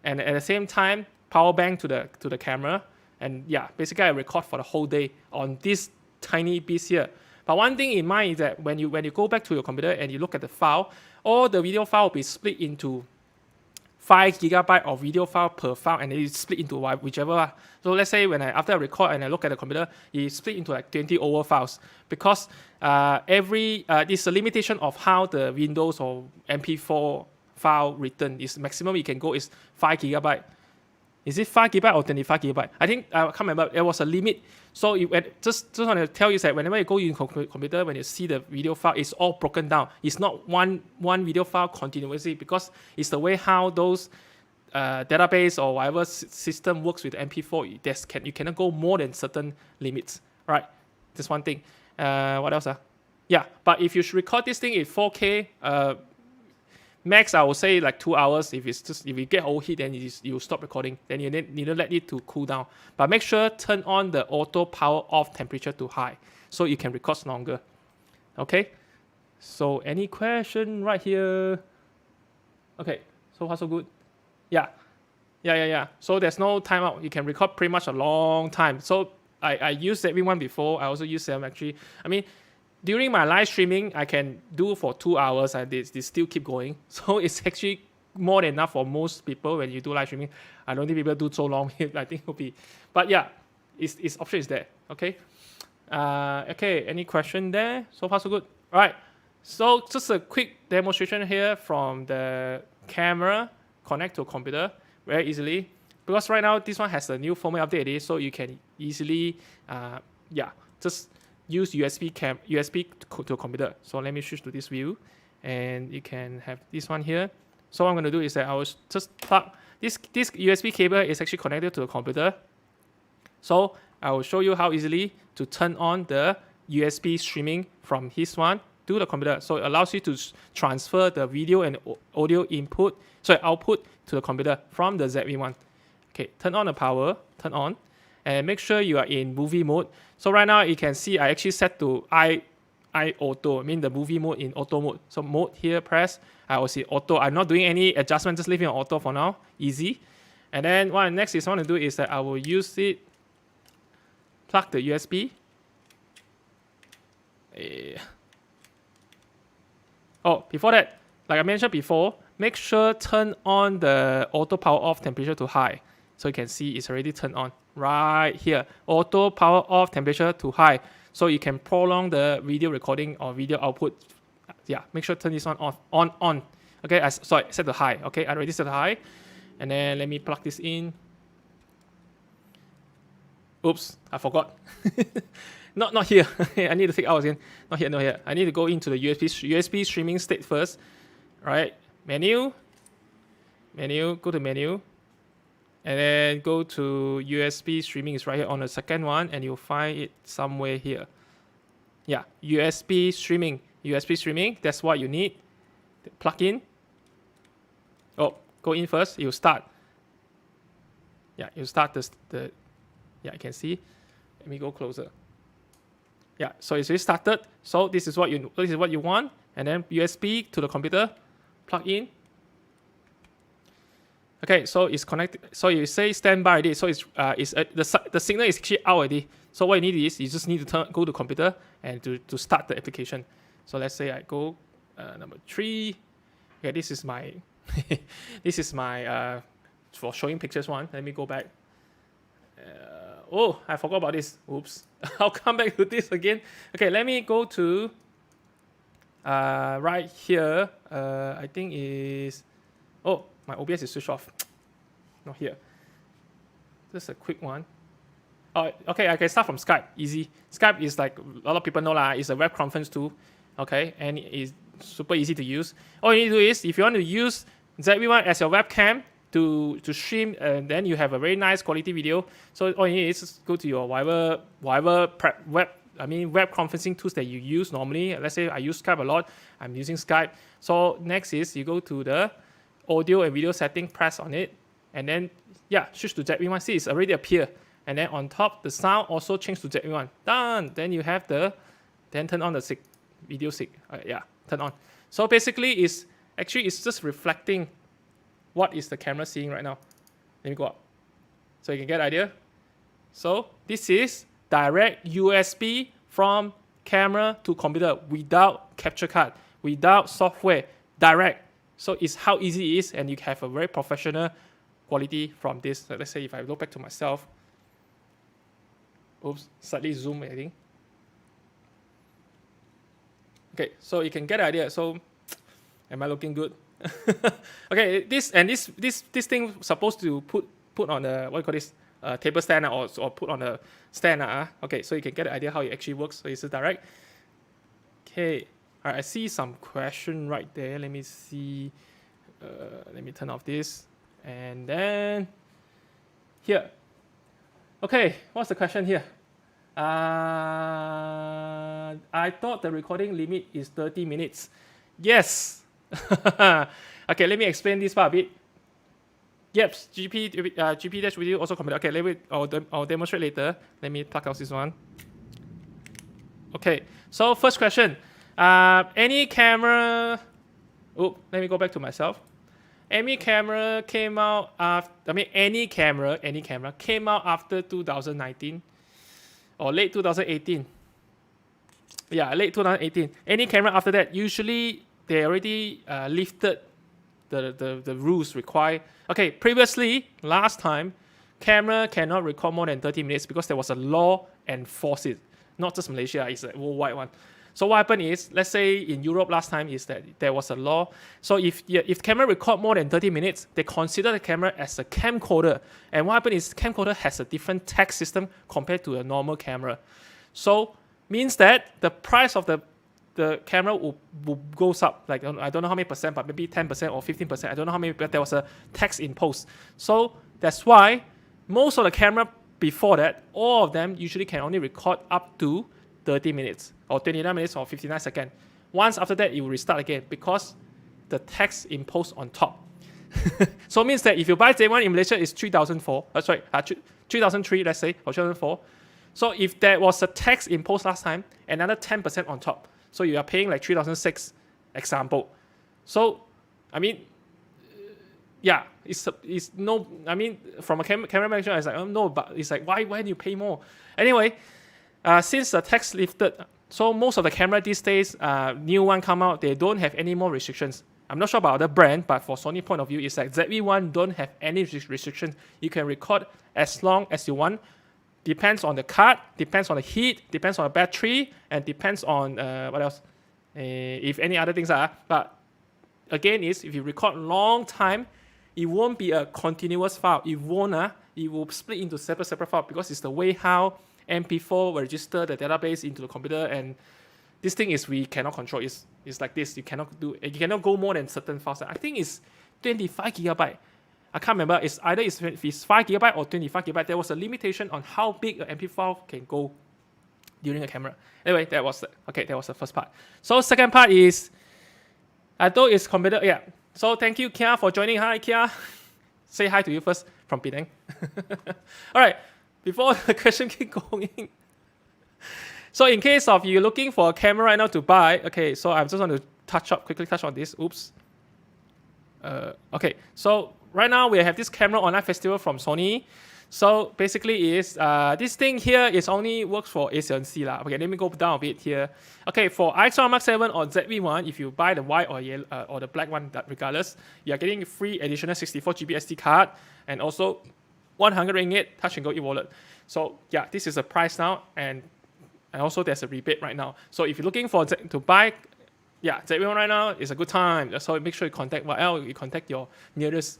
and at the same time power bank to the camera, and yeah, basically I record for the whole day on this tiny piece here. But one thing in mind is that when you go back to your computer and you look at the file, all the video file will be split into 5 GB of video file per file, and then it's split into whichever. So let's say after I record and I look at the computer, it's split into like 20 over files, because there's a limitation of how the Windows or MP4 file written is. Maximum you can go is 5 GB. Is it 5 GB or 25 GB? I think I can't remember. There was a limit. So just want to tell you that whenever you go in computer, when you see the video file, it's all broken down. It's not one video file continuously, because it's the way how those database or whatever system works with MP4. You cannot go more than certain limits, right? That's one thing. What else? Yeah, but if you should record this thing in 4K, max I would say like 2 hours. If you get overheat, then you stop recording. Then you need to let it to cool down. But make sure turn on the auto power off temperature to high, so you can record longer. Okay. So any question right here? Okay. So far so good. Yeah. So there's no timeout. You can record pretty much a long time. So I used ZV-1 before. I also used 7 actually. I mean, during my live streaming, I can do for 2 hours and they still keep going. So it's actually more than enough for most people when you do live streaming. I don't think people do so long. I think it will be. But yeah, its option is there. Okay. Okay. Any question there? So far so good. All right. So just a quick demonstration here from the camera connect to a computer very easily. Because right now this one has a new firmware update, so you can easily just use USB to a computer. So let me switch to this view, and you can have this one here. So what I'm going to do is that I will just plug this USB cable is actually connected to the computer. So I will show you how easily to turn on the USB streaming from this one to the computer. So it allows you to transfer the video and audio output to the computer from the ZV-1. Okay, turn on the power, turn on, and make sure you are in movie mode. So right now you can see I actually set to I auto, I mean the movie mode in auto mode. So mode here, press, I will see auto. I'm not doing any adjustment, just leaving on auto for now, easy. And then what next is I want to do is that I will use it, plug the USB. Oh, before that, like I mentioned before, make sure turn on the auto power off temperature to high. So you can see it's already turned on right here. Auto power off temperature to high. So you can prolong the video recording or video output. Yeah, make sure turn this on. Okay, sorry, set to high. Okay, I already set to high. And then let me plug this in. Oops, I forgot. not here. I need to take out again. Not here. I need to go into the USB streaming state first. Right, menu, go to menu. And then go to USB streaming is right here on the second one, and you'll find it somewhere here. Yeah, USB streaming, that's what you need. Plug in. Oh, go in first, you start. Yeah, you start yeah, you can see. Let me go closer. Yeah, so it's already started. So this is what you want, and then USB to the computer, plug in. Okay, so it's connected. So you say standby already. So the signal is actually out already. So what you need is you just need to go to computer and to start the application. So let's say I go number 3. Okay, this is my this is my for showing pictures one. Let me go back. Oh, I forgot about this. Oops. I'll come back to this again. Okay, let me go to right here. I think is my OBS is switched off. Not here. Just a quick one. Oh, okay, I can start from Skype. Easy. Skype is like a lot of people know lah. It's a web conference tool. Okay, and it's super easy to use. All you need to do is if you want to use ZV-1 as your webcam to stream, and then you have a very nice quality video. So all you need is just go to your whatever web conferencing tools that you use normally. Let's say I use Skype a lot. I'm using Skype. So next is you go to the audio and video setting, press on it, and then switch to ZV-1. See, it's already appear. And then on top, the sound also change to ZV-1. Done. Then you have then turn on the video sig. Turn on. So basically, it's just reflecting what is the camera seeing right now. Let me go up. So you can get an idea. So this is direct USB from camera to computer without capture card, without software, direct. So it's how easy it is, and you have a very professional quality from this. So let's say if I look back to myself. Oops, slightly zoom, I think. Okay, so you can get an idea. So, am I looking good? Okay, this thing supposed to put on a table stand or put on a stand. Okay, so you can get an idea how it actually works. So it's direct. Okay, all right. I see some question right there. Let me see. Let me turn off this, and then here. Okay, what's the question here? I thought the recording limit is 30 minutes. Yes. Okay, let me explain this part a bit. Yep, GP-video also computer. Okay, I'll demonstrate later. Let me plug out this one. Okay, so first question. Any camera... Oh, let me go back to myself. Any camera came out after, any camera came out after 2019 or late 2018. Yeah, late 2018. Any camera after that, usually they already lifted the rules required. Okay, previously, last time, camera cannot record more than 30 minutes because there was a law enforced it. Not just Malaysia, it's a worldwide one. So what happened is, let's say in Europe last time is that there was a law. So if camera record more than 30 minutes, they consider the camera as a camcorder. And what happened is camcorder has a different tax system compared to a normal camera. So means that the price of the camera will goes up. Like I don't know how many percent, but maybe 10% or 15%. I don't know how many, but there was a tax imposed. So that's why most of the camera before that, all of them usually can only record up to 30 minutes or 29 minutes or 59 seconds. Once after that, it will restart again because the tax imposed on top. So it means that if you buy ZV-1 in Malaysia, it's 3,004. 3,003, let's say, or 3,004. So if there was a tax imposed last time, another 10% on top. So you are paying like 3,006 example. So, it's no, from a camera manager, I was like, no, but it's like, why do you pay more? Anyway, since the tax lifted, so most of the camera these days, new one come out, they don't have any more restrictions. I'm not sure about other brand, but for Sony point of view, it's like ZV-1 don't have any restriction. You can record as long as you want. Depends on the card, depends on the heat, depends on the battery, and depends on what else? If any other things are. But again, if you record long time, it won't be a continuous file. It won't. It will split into separate file because it's the way how MP4 will register the database into the computer, and this thing is we cannot control. It's like this. You cannot go more than certain files. I think it's 25 gigabyte. I can't remember. It's either if it's 5 gigabyte or 25 gigabyte. There was a limitation on how big an MP file can go during a camera. Anyway, that was the first part. So second part is, I thought it's computer. Yeah. So thank you, Kia, for joining. Hi, Kia. Say hi to you first from Penang. All right. Before the question keep going, So in case of you looking for a camera right now to buy, okay, so I just want to quickly touch on this. Oops. Okay, so right now we have this camera online festival from Sony. So basically is this thing here is only works for A7C lah. Okay, let me go down a bit here. Okay, for X1 Mark 7 or ZV-1, if you buy the white or yellow or the black one, that regardless, you are getting free additional 64GB SD card and also 100 ringgit touch and go e-wallet. So yeah, this is the price now, and also there's a rebate right now. So if you're looking for to buy, yeah, ZV-1 right now is a good time. So make sure you contact YL, you contact your nearest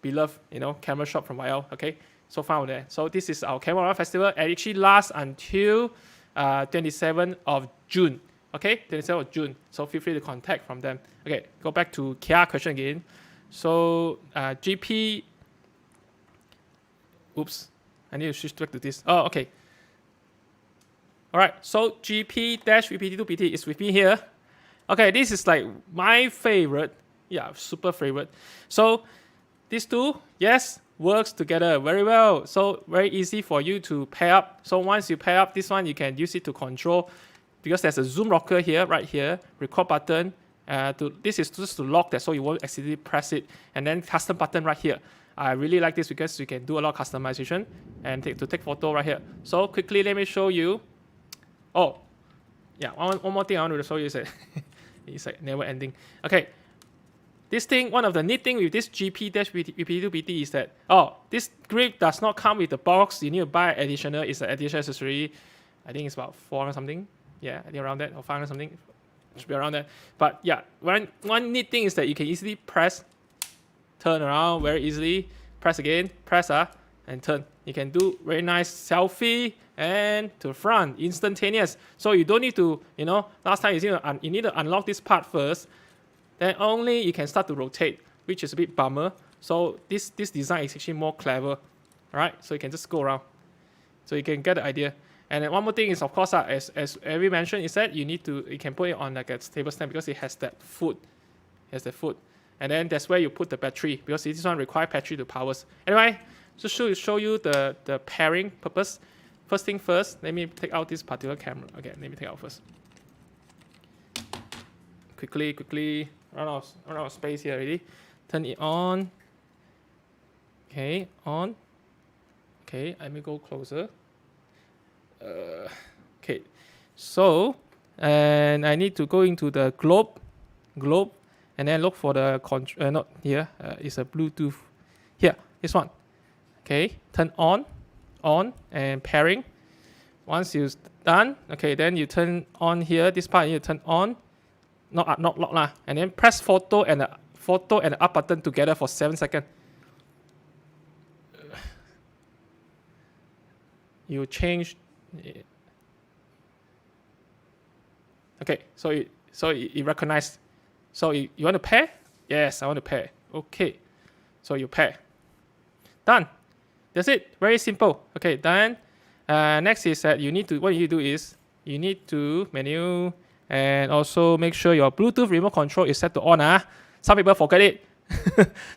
beloved, camera shop from YL. Okay, so found there. So this is our camera festival, and it actually lasts until 27th of June. Okay, 27th of June. So feel free to contact from them. Okay, go back to Kia question again. So GP. Oops, I need to switch back to this. Oh, okay. All right, so GP-VP2PT is with me here. Okay, this is like my favorite. Yeah, super favorite. So these two, yes, works together very well. So very easy for you to pair up. So once you pair up this one, you can use it to control, because there's a zoom rocker here, right here, record button. This is just to lock that so you won't accidentally press it. And then custom button right here. I really like this because you can do a lot of customization and take photo right here. So quickly, let me show you. Oh, yeah, one more thing I want to show you is that it's like never ending. Okay, this thing, one of the neat things with this GP-VP2PT is that, this grip does not come with the box. You need to buy additional. It's an additional accessory. I think it's about 400 something. Yeah, I think around that, or 500 something. It should be around that. But yeah, one neat thing is that you can easily press, turn around very easily, press again, press and turn. You can do very nice selfie and to front, instantaneous. So you don't need to, last time you need to unlock this part first, then only you can start to rotate, which is a bit bummer. So this design is actually more clever, right? So you can just go around. So you can get the idea. And then one more thing is, of course, as Evie mentioned, is that you can put it on like a table stand because it has that foot. It has the foot. And then that's where you put the battery, because this one requires battery to power. Anyway, just to show you the pairing purpose. First thing first, let me take out this particular camera. Okay, let me take out first. Quickly, run out of space here already. Turn it on. Okay, on. Okay, let me go closer. Okay, so, and I need to go into the globe, and then look for the not here. It's a Bluetooth. Here, this one. Okay, turn on, and pairing. Once you're done, okay, then you turn on here. This part you turn on, not lock lah, and then press photo and the up button together for 7 seconds. You change. Okay, so it recognized. So you want to pair? Yes, I want to pair. Okay, so you pair. Done. That's it. Very simple. Okay, done. Next is that what you do is you need to menu and also make sure your Bluetooth remote control is set to on. Some people forget it.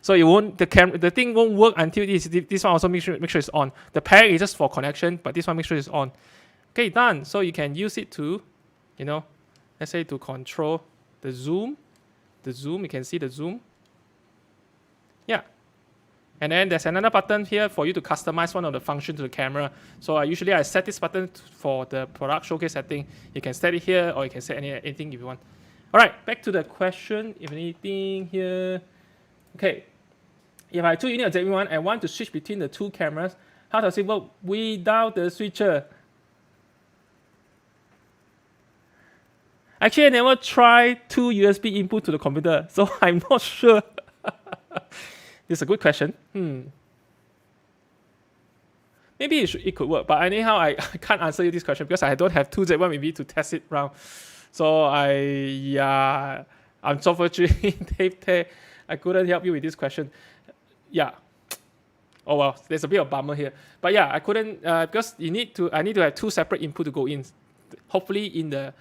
So the thing won't work until this one also make sure it's on. The pair is just for connection, but this one make sure it's on. Okay, done. So you can use it to, let's say to control the zoom. You can see the zoom. Yeah. And then there's another button here for you to customize one of the functions to the camera. So usually I set this button for the product showcase setting. You can set it here, or you can set anything if you want. All right, back to the question. If anything here. Okay. If I told you need a ZV-1 and want to switch between the two cameras, how does it work without the switcher? Actually, I never tried two USB input to the computer, so I'm not sure. This is a good question. Maybe it could work, but anyhow, I can't answer you this question because I don't have two ZV-1 with me to test it around. So unfortunately, I couldn't help you with this question. Yeah. Oh well, there's a bit of bummer here. But yeah, I couldn't because I need to have two separate input to go in. Hopefully in the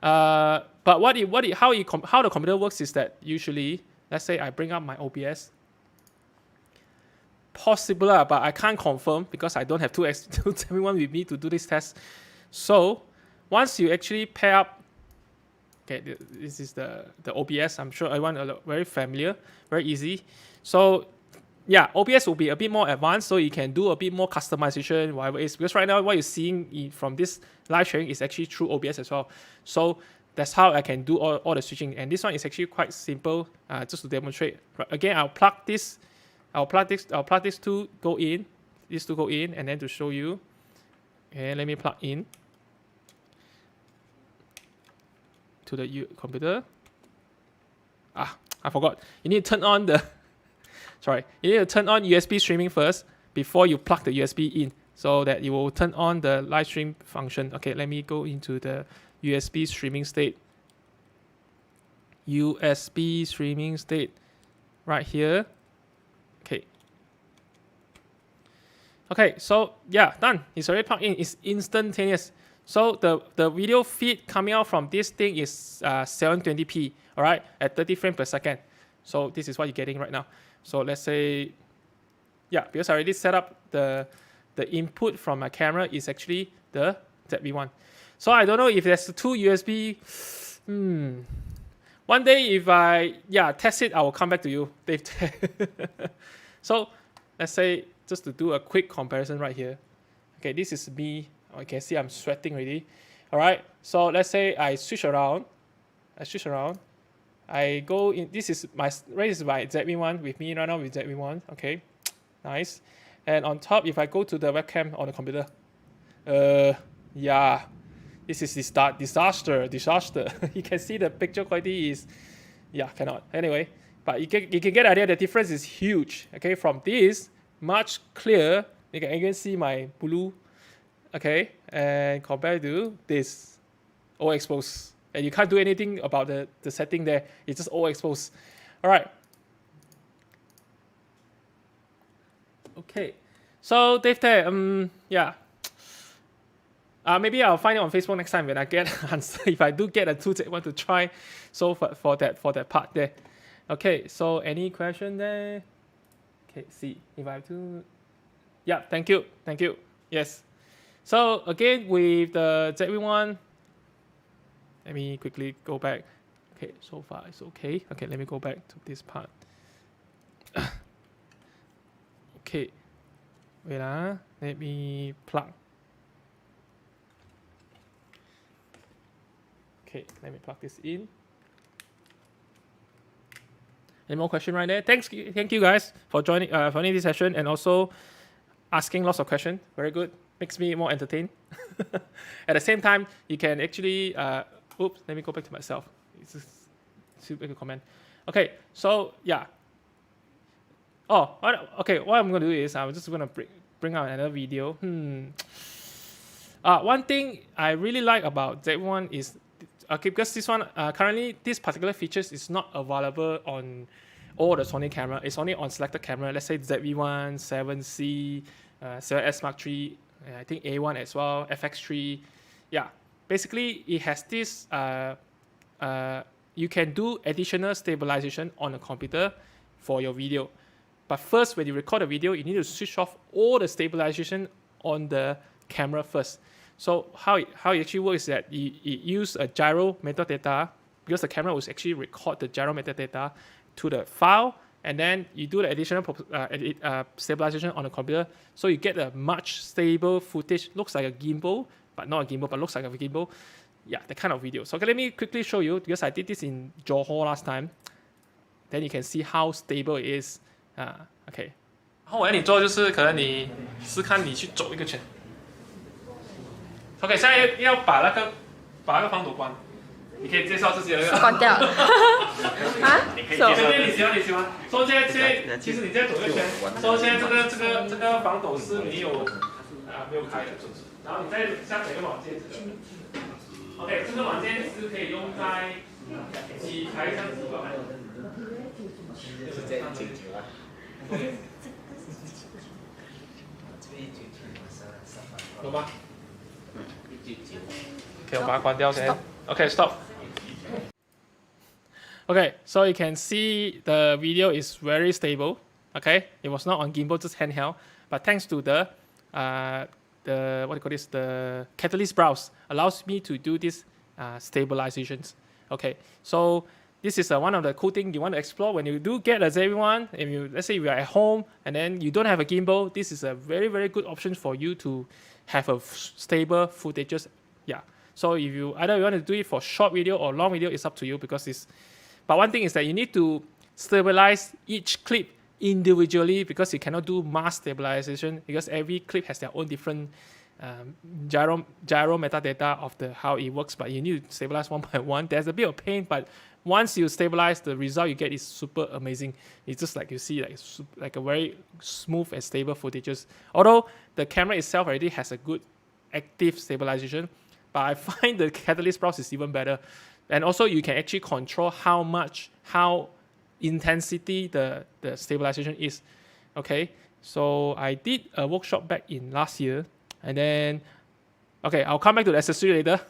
but how the computer works is that usually, let's say I bring up my OBS. Possible, but I can't confirm because I don't have two ZV-1 with me to do this test. So once you actually pair up, okay, this is the OBS. I'm sure everyone are very familiar, very easy. So yeah, OBS will be a bit more advanced, so you can do a bit more customization, whatever it is. Because right now, what you're seeing from this live sharing is actually through OBS as well. So that's how I can do all the switching. And this one is actually quite simple, just to demonstrate. Again, I'll plug this to go in, and then to show you. Okay, let me plug in to the computer. I forgot. You need to turn on the. Sorry, you need to turn on USB streaming first before you plug the USB in, so that it will turn on the live stream function. Okay, let me go into the USB streaming state. USB streaming state right here. Okay, so yeah, done. It's already plugged in. It's instantaneous. So the video feed coming out from this thing is 720p, all right, at 30 frames per second. So this is what you're getting right now. So let's say, yeah, because I already set up the input from my camera is actually the ZV-1. So I don't know if there's two USB. One day if I test it, I will come back to you, Dave. So let's say, just to do a quick comparison right here. Okay, this is me. You can see I'm sweating already. All right, so let's say I switch around. I go in. This is my ZV-1 with me right now with ZV-1. Okay, nice. And on top, if I go to the webcam on the computer, yeah, this is disaster. You can see the picture quality is, cannot. Anyway, but you can get the idea. The difference is huge. Okay, from this much clear, you can again see my blue. Okay, and compared to this, all exposed. And you can't do anything about the setting there. It's just all exposed. All right. Okay. So Dave there, maybe I'll find it on Facebook next time when I get an answer. If I do get a tool that I want to try, so for that part there. Okay. So any question there? Okay. See if I have to. Yeah. Thank you. Yes. So again with the ZV-1. Let me quickly go back. Okay, so far it's okay. Okay, let me go back to this part. Okay, wait let me plug. Okay, let me plug this in. Any more question right there? Thank you guys for joining this session and also asking lots of questions. Very good. Makes me more entertained. At the same time, you can actually oops, let me go back to myself. It's just to make a comment. Okay, so yeah. Oh, okay. What I'm gonna do is I'm just gonna bring out another video. One thing I really like about ZV-1 is because this one currently this particular features is not available on all the Sony camera. It's only on selected camera. Let's say ZV-1, 7C, 7S Mark III, I think A1 as well, FX3. Yeah. Basically, it has this, you can do additional stabilization on a computer for your video. But first, when you record a video, you need to switch off all the stabilization on the camera first. So how it actually works is that it uses a gyro metadata, because the camera will actually record the gyro metadata to the file, and then you do the additional stabilization on the computer, so you get a much stable footage. Looks like a gimbal, but not a gimbal, but looks like a gimbal. Yeah, that kind of video. So let me quickly show you, because I did this in Johor last time. Then you can see how stable it is. Okay. 然后我要你做就是可能你试看你去走一个圈。OK， 现在要把那个防堵关。你可以介绍自己的那个。关掉。你可以介绍。你喜欢。说现在其实你再走一个圈，说现在这个防抖是没有开的。然后你再下载一个软件。OK， 这个软件是可以用在几台相机吧？就是这样解决啊。有吗？ Okay, 我把它关掉先。Okay, stop. Okay, so you can see the video is very stable. Okay, it was not on gimbal, just handheld. But thanks to the the catalyst browse allows me to do this stabilizations. Okay, so this is one of the cool things you want to explore when you do get a ZV-1. If let's say you are at home and then you don't have a gimbal, this is a very, very good option for you to have a stable footages. Yeah. So if you want to do it for short video or long video, it's up to you because it's. But one thing is that you need to stabilize each clip individually because you cannot do mass stabilization because every clip has their own different gyro metadata of how it works. But you need to stabilize one by one. There's a bit of pain, but once you stabilize, the result you get is super amazing. It's just like you see like a very smooth and stable footages. Although the camera itself already has a good active stabilization, but I find the catalyst browse is even better. And also you can actually control how intensity the stabilization is. Okay, so I did a workshop back in last year, and then okay, I'll come back to the accessory later.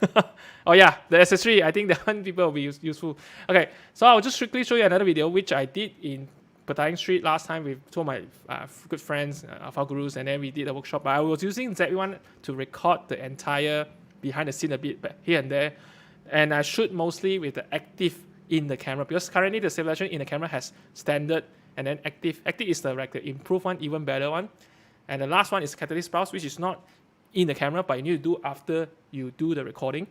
Oh yeah, the accessory, I think that one people will be useful. Okay, so I'll just quickly show you another video which I did in Petaling Street last time with two of my good friends, Alpha Gurus, and then we did a workshop. But I was using ZV-1 to record the entire behind the scene a bit here and there, and I shoot mostly with the active in the camera because currently the stabilization in the camera has standard and then active. Active is the improved one, even better one, and the last one is catalyst browse, which is not in the camera, but you need to do after you do the recording.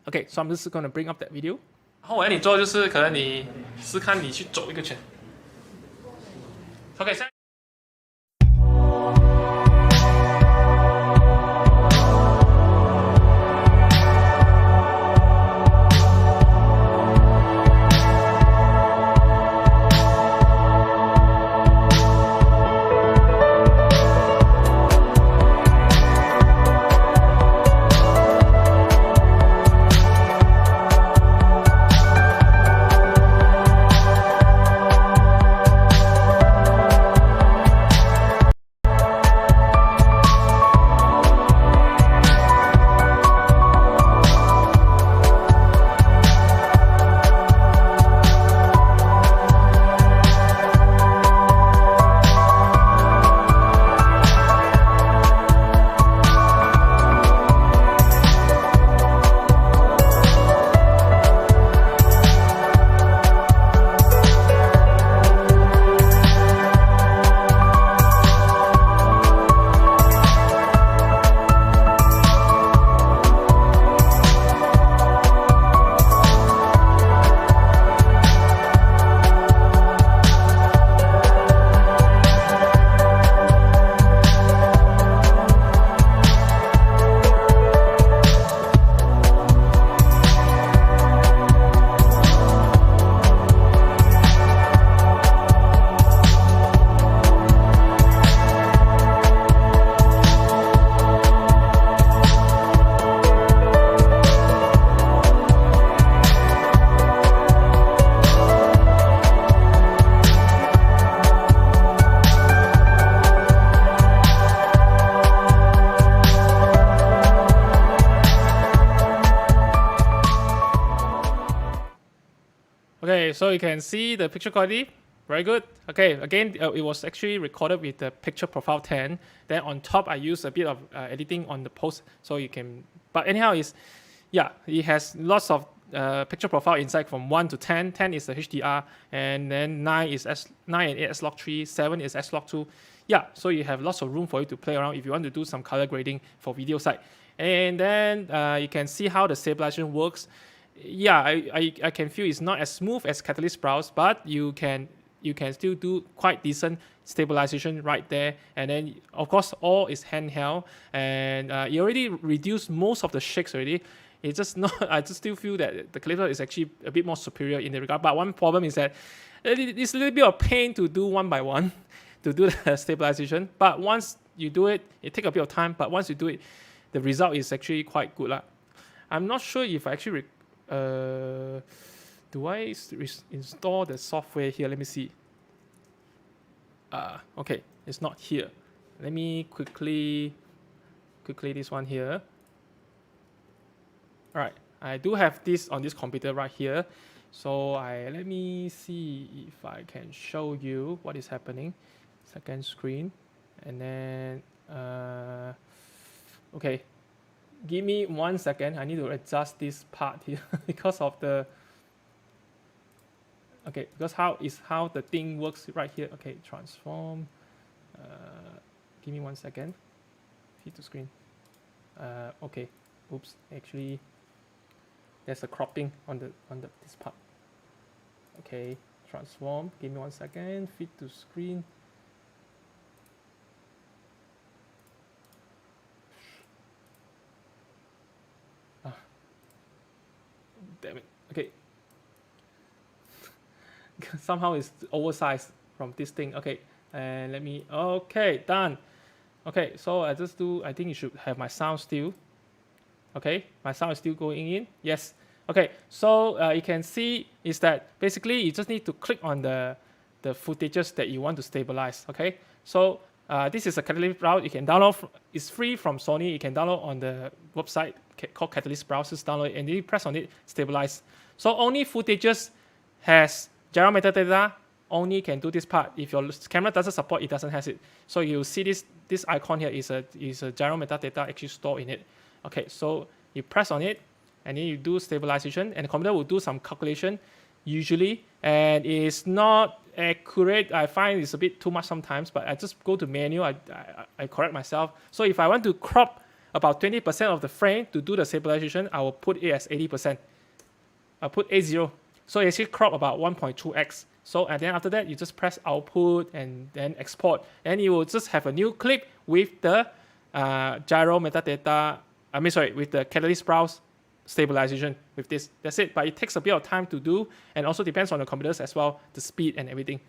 Okay, so I'm just going to bring up that video. 然后我要你做就是可能你试看你去走一个圈。OK， Okay, so you can see the picture quality, very good. Okay, again, it was actually recorded with the picture profile 10. Then on top, I used a bit of editing on the post, so you can. But anyhow, yeah, it has lots of picture profile inside from 1 to 10. 10 is the HDR, and then 9 is 9 and 8 S-Log 3, 7 is S-Log 2. Yeah, so you have lots of room for you to play around if you want to do some color grading for video side. And then you can see how the stabilization works. Yeah, I can feel it's not as smooth as catalyst browse, but you can still do quite decent stabilization right there. And then of course all is handheld, and you already reduced most of the shakes already. It's just not. I just still feel that the Calypso is actually a bit more superior in the regard. But one problem is that it's a little bit of pain to do one by one to do the stabilization. But once you do it, it takes a bit of time. But once you do it, the result is actually quite good. I'm not sure if I actually do I install the software here? Let me see. Okay, it's not here. Let me quickly this one here. All right, I do have this on this computer right here. So let me see if I can show you what is happening. Second screen, and then Okay, give me 1 second. I need to adjust this part here because of the. Okay, because how the thing works right here. Okay, transform. Give me 1 second. Feed to screen. Okay. Oops. Actually, there's a cropping on the this part. Okay. Transform. Give me 1 second. Feed to screen. Damn it. Okay. Somehow it's oversized from this thing. Okay. And let me. Okay. Done. Okay. So I think you should have my sound still. Okay. My sound is still going in. Yes. Okay. So you can see is that basically you just need to click on the footages that you want to stabilize. Okay. So this is a Catalyst browser. You can download. It's free from Sony. You can download on the website called Catalyst browsers. Download it, and then you press on it, stabilize. So only footages has gyro metadata. Only can do this part. If your camera doesn't support, it doesn't have it. So you see this icon here is a gyro metadata actually stored in it. Okay, so you press on it, and then you do stabilization, and the computer will do some calculation, usually, and it's not accurate. I find it's a bit too much sometimes, but I just go to menu. I correct myself. So if I want to crop about 20% of the frame to do the stabilization, I will put it as 80%. I put 80. So it actually crop about 1.2x. So and then after that, you just press output and then export, and you will just have a new clip with the gyro metadata. With the Catalyst browse stabilization with this. That's it. But it takes a bit of time to do, and also depends on the computers as well, the speed and everything.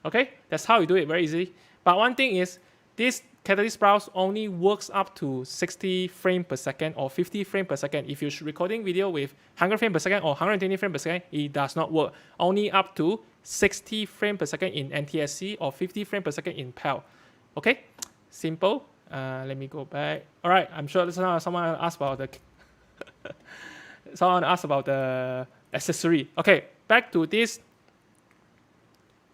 Okay, that's how you do it very easily. But one thing is, this Catalyst browse only works up to 60 frames per second or 50 frames per second. If you're recording video with 100 frames per second or 120 frames per second, it does not work. Only up to 60 frames per second in NTSC or 50 frames per second in PAL. Okay, simple. Let me go back. All right, I'm sure someone asked about the someone asked about the accessory. Okay, back to this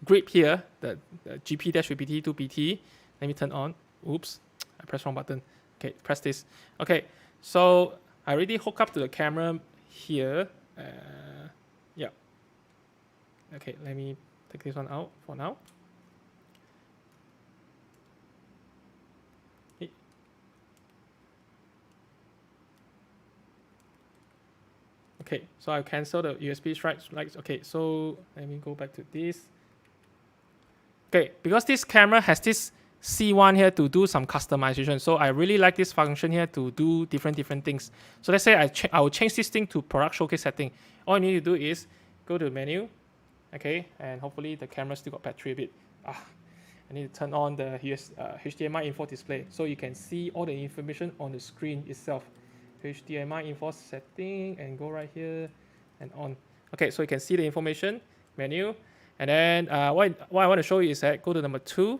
grip here, the GP-VPT2PT. Let me turn on. Oops, I pressed wrong button. Okay, press this. Okay, so I already hook up to the camera here. Yeah. Okay, let me take this one out for now. Okay, so I'll cancel the USB strikes. Okay, so let me go back to this. Okay, because this camera has this C1 here to do some customization, so I really like this function here to do different things. So let's say I will change this thing to product showcase setting. All you need to do is go to the menu, okay, and hopefully the camera still got battery a bit. I need to turn on the HDMI info display so you can see all the information on the screen itself. HDMI info setting and go right here and on. Okay, so you can see the information menu, and then what I want to show you is that go to number 2,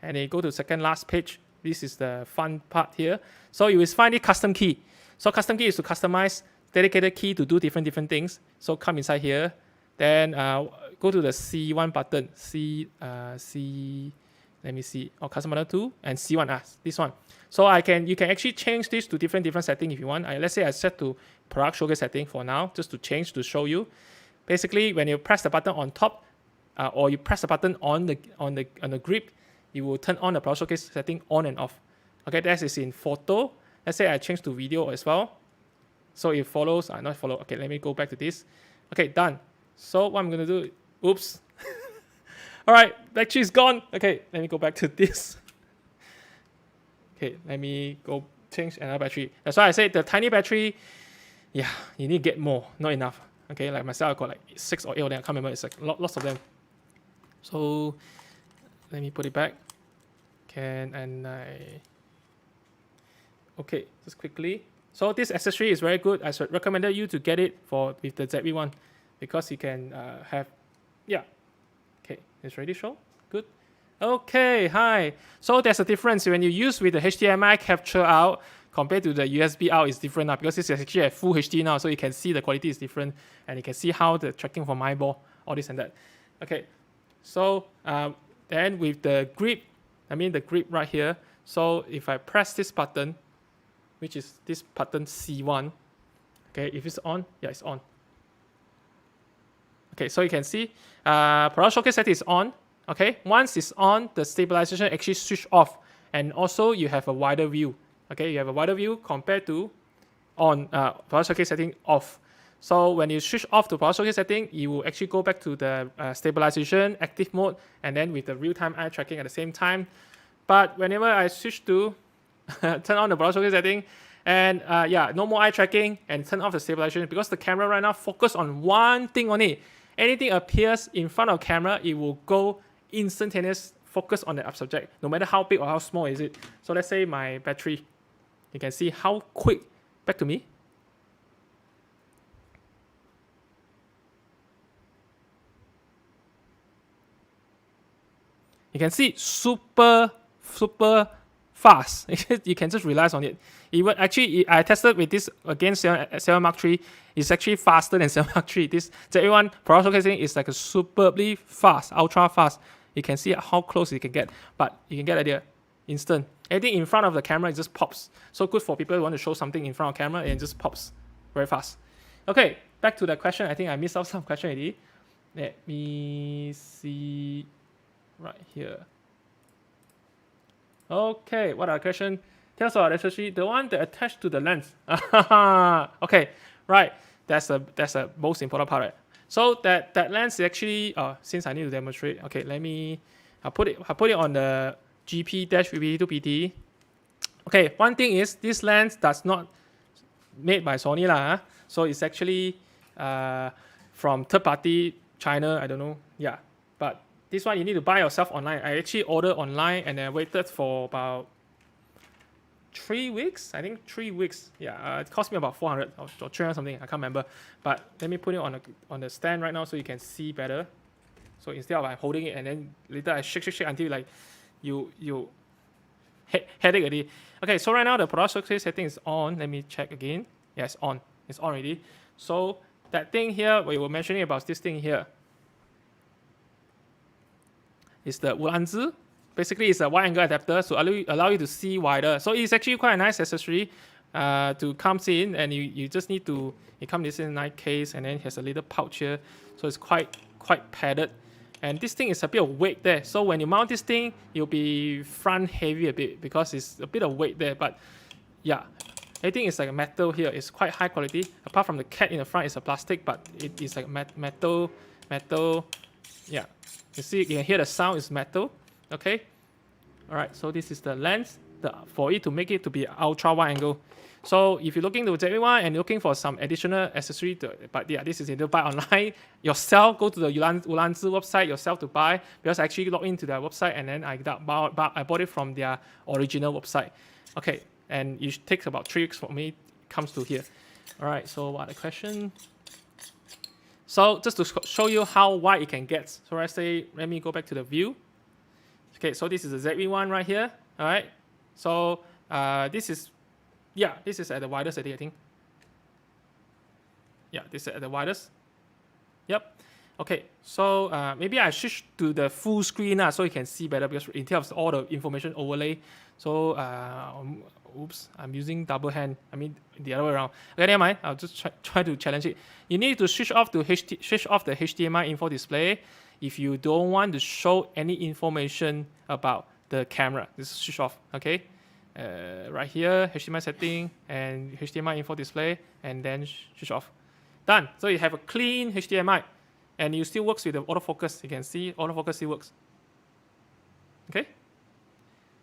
and then go to second last page. This is the fun part here. So you will find the custom key. So custom key is to customize dedicated key to do different things. So come inside here, then go to the C1 button. Let me see. Custom button 2 and C1. This one. So you can actually change this to different settings if you want. Let's say I set to product showcase setting for now, just to change to show you. Basically, when you press the button on top, or you press the button on the grip, you will turn on the product showcase setting on and off. Okay, that is in photo. Let's say I change to video as well. So it follows. Not follow. Okay, let me go back to this. Okay, done. So what I'm gonna do? Oops. All right, battery is gone. Okay, let me go back to this. Okay, let me go change another battery. That's why I say the tiny battery, yeah, you need to get more, not enough. Okay, like myself, I got like 6 or 8 of them. I can't remember. It's like lots of them. So let me put it back. Okay, just quickly. So this accessory is very good. I recommended you to get it with the ZV-1 because you can have, yeah. Okay, it's ready to show. Good. Okay, hi. So there's a difference when you use with the HDMI capture out compared to the USB out is different now because this is actually a full HD now, so you can see the quality is different and you can see how the tracking from my ball, all this and that. Okay, so then with the grip, the grip right here. So if I press this button, which is this button C1. Okay, if it's on, yeah, it's on. Okay, so you can see product showcase setting is on. Okay, once it's on, the stabilization actually switch off, and also you have a wider view. Okay, you have a wider view compared to on product showcase setting off. So when you switch off to product showcase setting, you will actually go back to the stabilization active mode, and then with the real-time eye tracking at the same time. But whenever I switch to turn on the product showcase setting, and yeah, no more eye tracking, and turn off the stabilization, because the camera right now focus on one thing only. Anything appears in front of camera, it will go instantaneous focus on the subject, no matter how big or how small is it. So let's say my battery, you can see how quick, back to me. You can see super fast. You can just rely on it. Even actually, I tested with this against 7 Mark III. It's actually faster than 7 Mark III. This ZV-1 product showcasing is like a superbly fast, ultra fast. You can see how close you can get, but you can get the idea. Instant. Anything in front of the camera, it just pops. So good for people who want to show something in front of camera, and it just pops very fast. Okay, back to the question. I think I missed out some question already. Let me see right here. Okay, what are the question? Tell us about especially the one that attached to the lens. Okay, right. That's the most important part. Right? So that lens is actually since I need to demonstrate. Okay, let me I put it on the GP-VP2PT. Okay, one thing is this lens does not made by Sony lah. So it's actually from third party China. I don't know. Yeah, but this one you need to buy yourself online. I actually ordered online and I waited for about 3 weeks. I think 3 weeks. Yeah, it cost me about 400 or 300 something. I can't remember. But let me put it on the stand right now so you can see better. So instead of like holding it and then later I shake until like you headache already. Okay, so right now the product showcase setting is on. Let me check again. Yeah, it's on. It's on already. So that thing here, we were mentioning about this thing here, is the 无篮子. Basically, it's a wide angle adapter to allow you to see wider. So it's actually quite a nice accessory to comes in, and you just need to. It comes in a nice case, and then it has a little pouch here, so it's quite padded. And this thing is a bit of weight there. So when you mount this thing, you'll be front heavy a bit because it's a bit of weight there. But yeah, everything is like a metal here. It's quite high quality. Apart from the cat in the front, it's a plastic, but it is like metal. Yeah, you see, you can hear the sound is metal. Okay, all right. So this is the lens for it to make it to be ultra wide angle. So if you're looking to ZV-1 and looking for some additional accessory, but yeah, this is either buy online yourself. Go to the 无篮子 website yourself to buy, because I actually logged into their website and then I bought it from their original website. Okay, and it takes about 3 weeks for me. It comes to here. All right. So what are the question? So just to show you how wide it can get. So let me go back to the view. Okay, so this is the ZV-1 right here. All right. So this is at the widest, I think. Yeah, this is at the widest. Yep. Okay, so maybe I switch to the full screen so you can see better, because in terms of all the information overlay. So, oops, I'm using double hand. I mean the other way around. Okay, never mind. I'll just try to challenge it. You need to switch off the HDMI info display if you don't want to show any information about the camera. Just switch off. Okay. Right here, HDMI setting and HDMI info display, and then switch off. Done. So you have a clean HDMI, and it still works with the autofocus. You can see autofocus still works. Okay.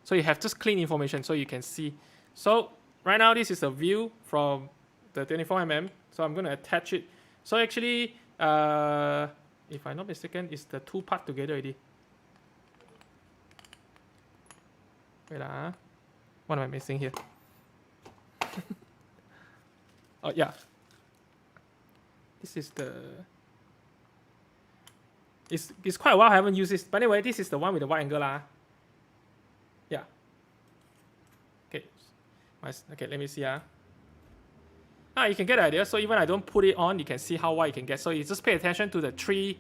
So you have just clean information, so you can see. So right now, this is a view from the 24mm. So I'm going to attach it. So actually, if I'm not mistaken, it's the two part together already. Wait what am I missing here? Oh yeah. This is the. It's quite a while I haven't used this. But anyway, this is the one with the wide angle Yeah. Okay. Okay, let me see you can get the idea. So even I don't put it on, you can see how wide you can get. So you just pay attention to the three.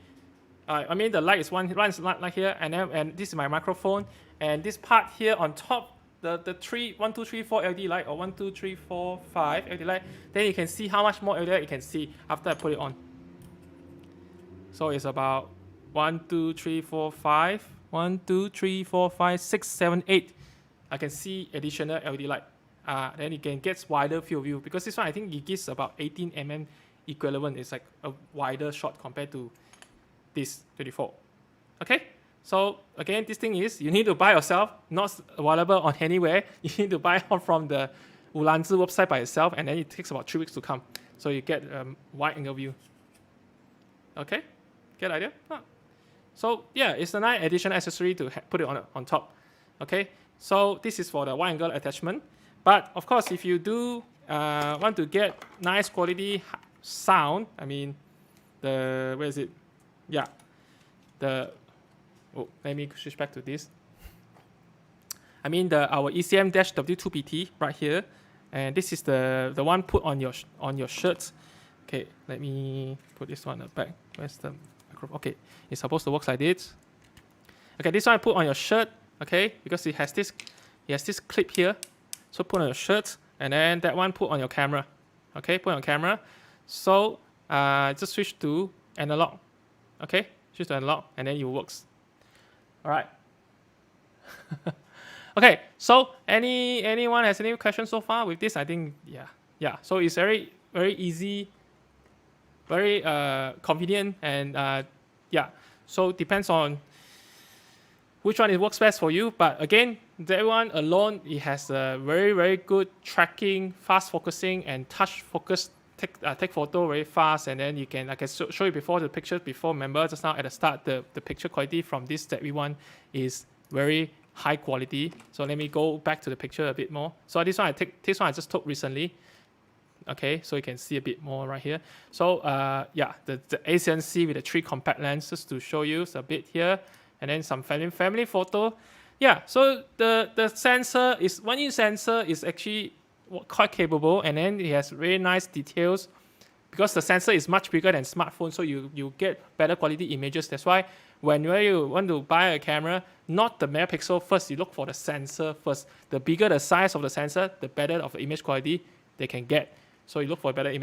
I mean the light is runs like here, and this is my microphone, and this part here on top the 1, 2, 3, 4 LED light, or 1, 2, 3, 4, 5 LED light, then you can see how much more LED light you can see after I put it on. So it's about 1, 2, 3, 4, 5. 1, 2, 3, 4, 5, 6, 7, 8. I can see additional LED light. Then it can get wider field of view, because this one I think it gives about 18 mm equivalent. It's like a wider shot compared to this 24. Okay, so again, this thing is you need to buy yourself, not available on anywhere. You need to buy it from the Ulanzi website by itself, and then it takes about 3 weeks to come. So you get wide angle view. Okay, get idea? So yeah, it's a nice additional accessory to put it on top. Okay, so this is for the wide angle attachment. But of course, if you do want to get nice quality sound, I mean, where is it? Yeah, let me switch back to this. I mean our ECM-W2PT right here, and this is the one put on your shirt. Okay, let me put this one back. Where's the microphone? Okay, it's supposed to work like this. Okay, this one I put on your shirt. Okay, because it has this clip here. So put on your shirt, and then that one put on your camera. Okay, put on camera. So just switch to analog. Okay, switch to analog, and then it works. All right. Okay, so anyone has any questions so far with this? I think yeah. So it's very easy, very convenient, and yeah. So depends on which one it works best for you. But again, that one alone, it has a very good tracking, fast focusing, and touch focus. Take photo very fast, and then I can show you before the picture. Remember just now at the start, the picture quality from this ZV-1 is very high quality. So let me go back to the picture a bit more. So this one I just took recently. Okay, so you can see a bit more right here. So yeah, the ACNC with the 3 compact lenses to show you a bit here, and then some family photo. Yeah, so the sensor is 1-inch sensor is actually quite capable, and then it has very nice details because the sensor is much bigger than smartphone, so you get better quality images. That's why whenever you want to buy a camera, not the megapixel first, you look for the sensor first. The bigger the size of the sensor, the better of the image quality they can get. So you look for a better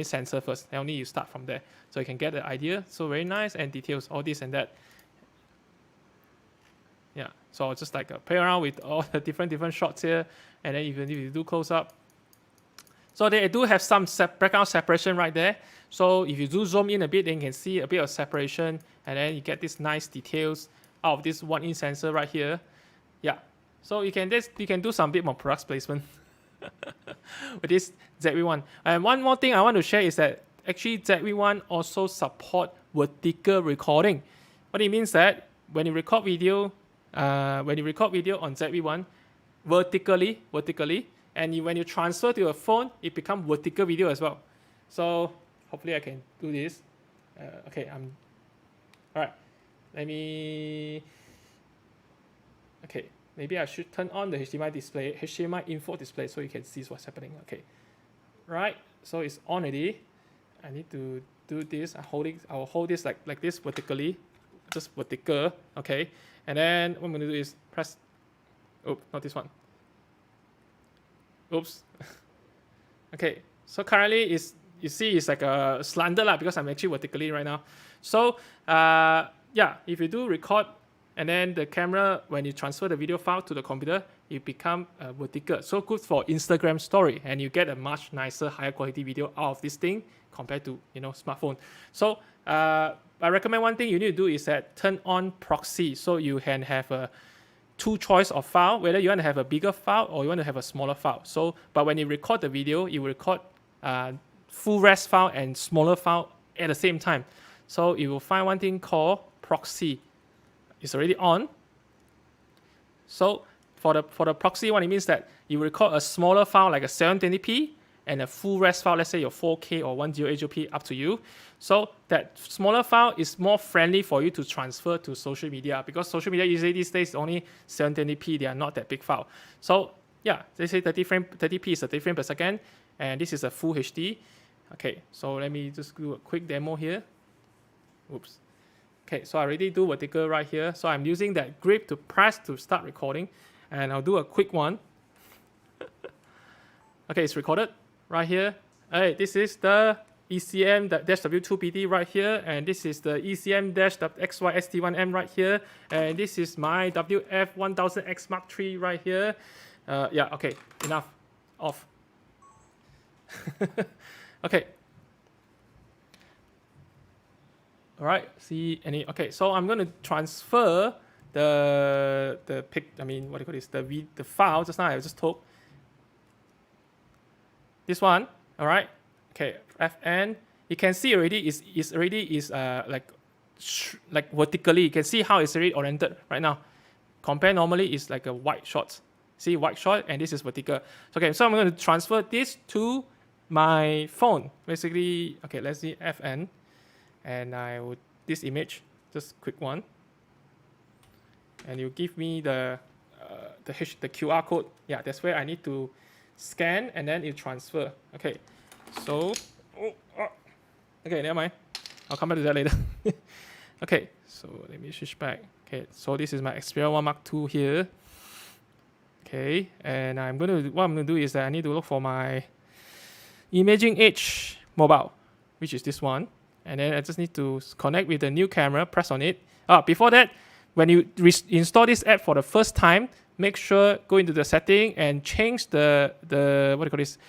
sensor first, and only you start from there. So you can get the idea. So very nice, and details, all this and that. Yeah, so just like play around with all the different shots here, and then even if you do close up. So they do have some background separation right there. So if you do zoom in a bit, then you can see a bit of separation, and then you get these nice details out of this 1-inch sensor right here. Yeah, so you can do some bit more product placement with this ZV-1. And one more thing I want to share is that actually ZV-1 also support vertical recording. What it means that when you record video on ZV-1 vertically, and when you transfer to your phone, it becomes vertical video as well. So hopefully I can do this. Okay, all right. Okay, maybe I should turn on the HDMI info display, so you can see what's happening. Okay, right. So it's on already. I need to do this. I will hold this like this vertically, just vertical. Okay, and then what I'm going to do is press. Oh, not this one. Oops. Okay, so currently you see it's like a slanted because I'm actually vertically right now. So yeah, if you do record, and then the camera, when you transfer the video file to the computer, it become vertical. So good for Instagram story, and you get a much nicer, higher quality video out of this thing compared to smartphone. So I recommend one thing you need to do is that turn on proxy, so you can have 2 choice of file, whether you want to have a bigger file or you want to have a smaller file. So, but when you record the video, you record full res file and smaller file at the same time. So you will find one thing called proxy. It's already on. So for the proxy one, it means that you record a smaller file like a 720p and a full res file, let's say your 4K or 1080p, up to you. So that smaller file is more friendly for you to transfer to social media, because social media usually these days is only 720p, they are not that big file. So yeah, they say 30p is a 30 frames per second, and this is a full HD. Okay, so let me just do a quick demo here. Oops. Okay, so I already do vertical right here. So I'm using that grip to press to start recording. and I'll do a quick one. Okay, it's recorded right here. Hey, this is the ECM-W2PD right here, and this is the ECM-XYST1M right here, and this is my WF1000X Mark III right here. Yeah, okay, enough. Off. Okay. All right. See any? Okay. So I'm going to transfer the pic. I mean, what do you call this? The file. Just now I just took this one. All right. Okay. FN. You can see already is already like vertically. You can see how it's already oriented right now. Compare normally is like a wide shot. See, wide shot, and this is vertical. Okay. So I'm going to transfer this to my phone. Basically, okay. Let's see FN. And I would this image, just quick one, and you give me the QR code. Yeah, that's where I need to scan, and then it transfer. Okay, so okay, never mind. I'll come back to that later. Okay, so let me switch back. Okay, so this is my Xperia 1 Mark II here. Okay, and what I'm gonna do is that I need to look for my Imaging Edge mobile, which is this one. And then I just need to connect with the new camera, press on it. Before that, when you install this app for the first time, make sure go into the setting and change the what do you call this?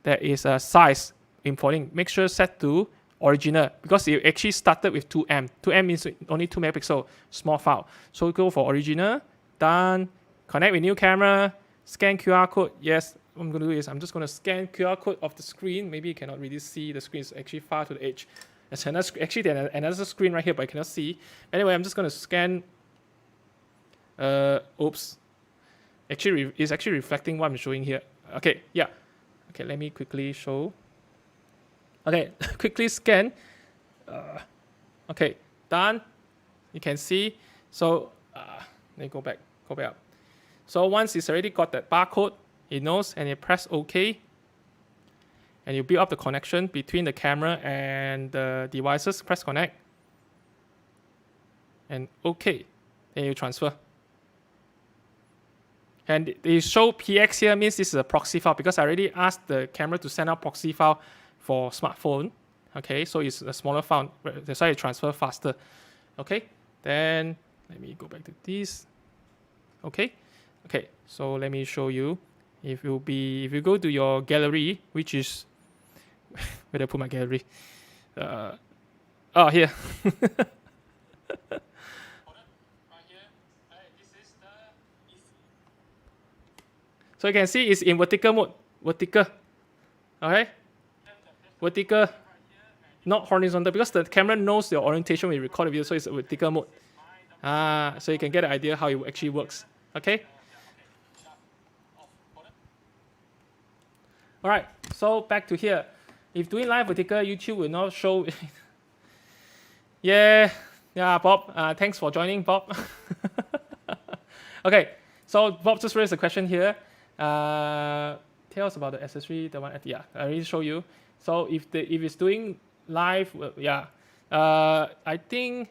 There is a size importing. Make sure set to original because it actually started with 2M. 2M means only 2 megapixel, small file. So go for original, done, connect with new camera, scan QR code. Yes, what I'm going to do is I'm just going to scan QR code of the screen. Maybe you cannot really see the screen. It's actually far to the edge. There's another screen right here, but I cannot see. Anyway, I'm just going to scan. Oops. Actually, it's actually reflecting what I'm showing here. Okay, yeah. Okay, let me quickly show. Okay, quickly scan. Okay, done. You can see. So let me go back up. So once it's already got that barcode, it knows, and you press OK. And you build up the connection between the camera and the devices. Press connect. And OK. Then you transfer. And they show PX here means this is a proxy file because I already asked the camera to send out proxy file for smartphone. Okay, so it's a smaller file. That's why it transfer faster. Okay, then let me go back to this. Okay, so let me show you. If you go to your gallery, which is where did I put my gallery? Here. So you can see it's in vertical mode. Vertical. Okay? Vertical. Not horizontal because the camera knows your orientation when you record the video, so it's a vertical mode. So you can get an idea how it actually works. Okay? Alright, so back to here. If doing live vertical, YouTube will not show. yeah, Bob. Thanks for joining, Bob. Okay, so Bob just raised a question here. Tell us about the accessory. The one, I already show you. So if it's doing live, I think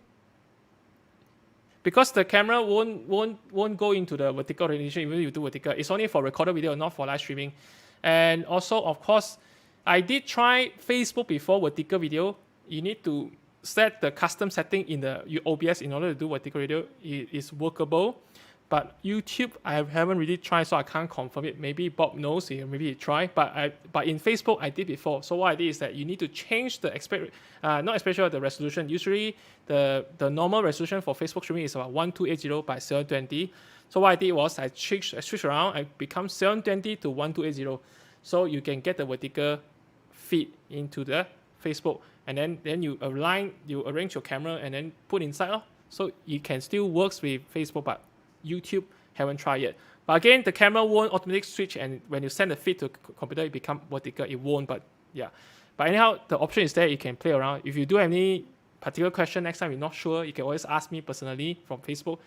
because the camera won't go into the vertical orientation even if you do vertical. It's only for recorded video, not for live streaming. And also, of course, I did try Facebook before vertical video. You need to set the custom setting in the OBS in order to do vertical video. It is workable. But YouTube, I haven't really tried, so I can't confirm it. Maybe Bob knows, maybe he tried. But in Facebook, I did before. So what I did is that you need to change the the resolution. Usually, the normal resolution for Facebook streaming is about 1280 by 720. So what I did was I switched around. I become 720 to 1280. So you can get the vertical feed into the Facebook, and then you arrange your camera and then put inside. So it can still works with Facebook, but YouTube haven't tried yet. But again, the camera won't automatically switch, and when you send the feed to computer, it become vertical. It won't, but yeah. But anyhow, the option is there. You can play around. If you do have any particular question next time you're not sure, you can always ask me personally from Facebook.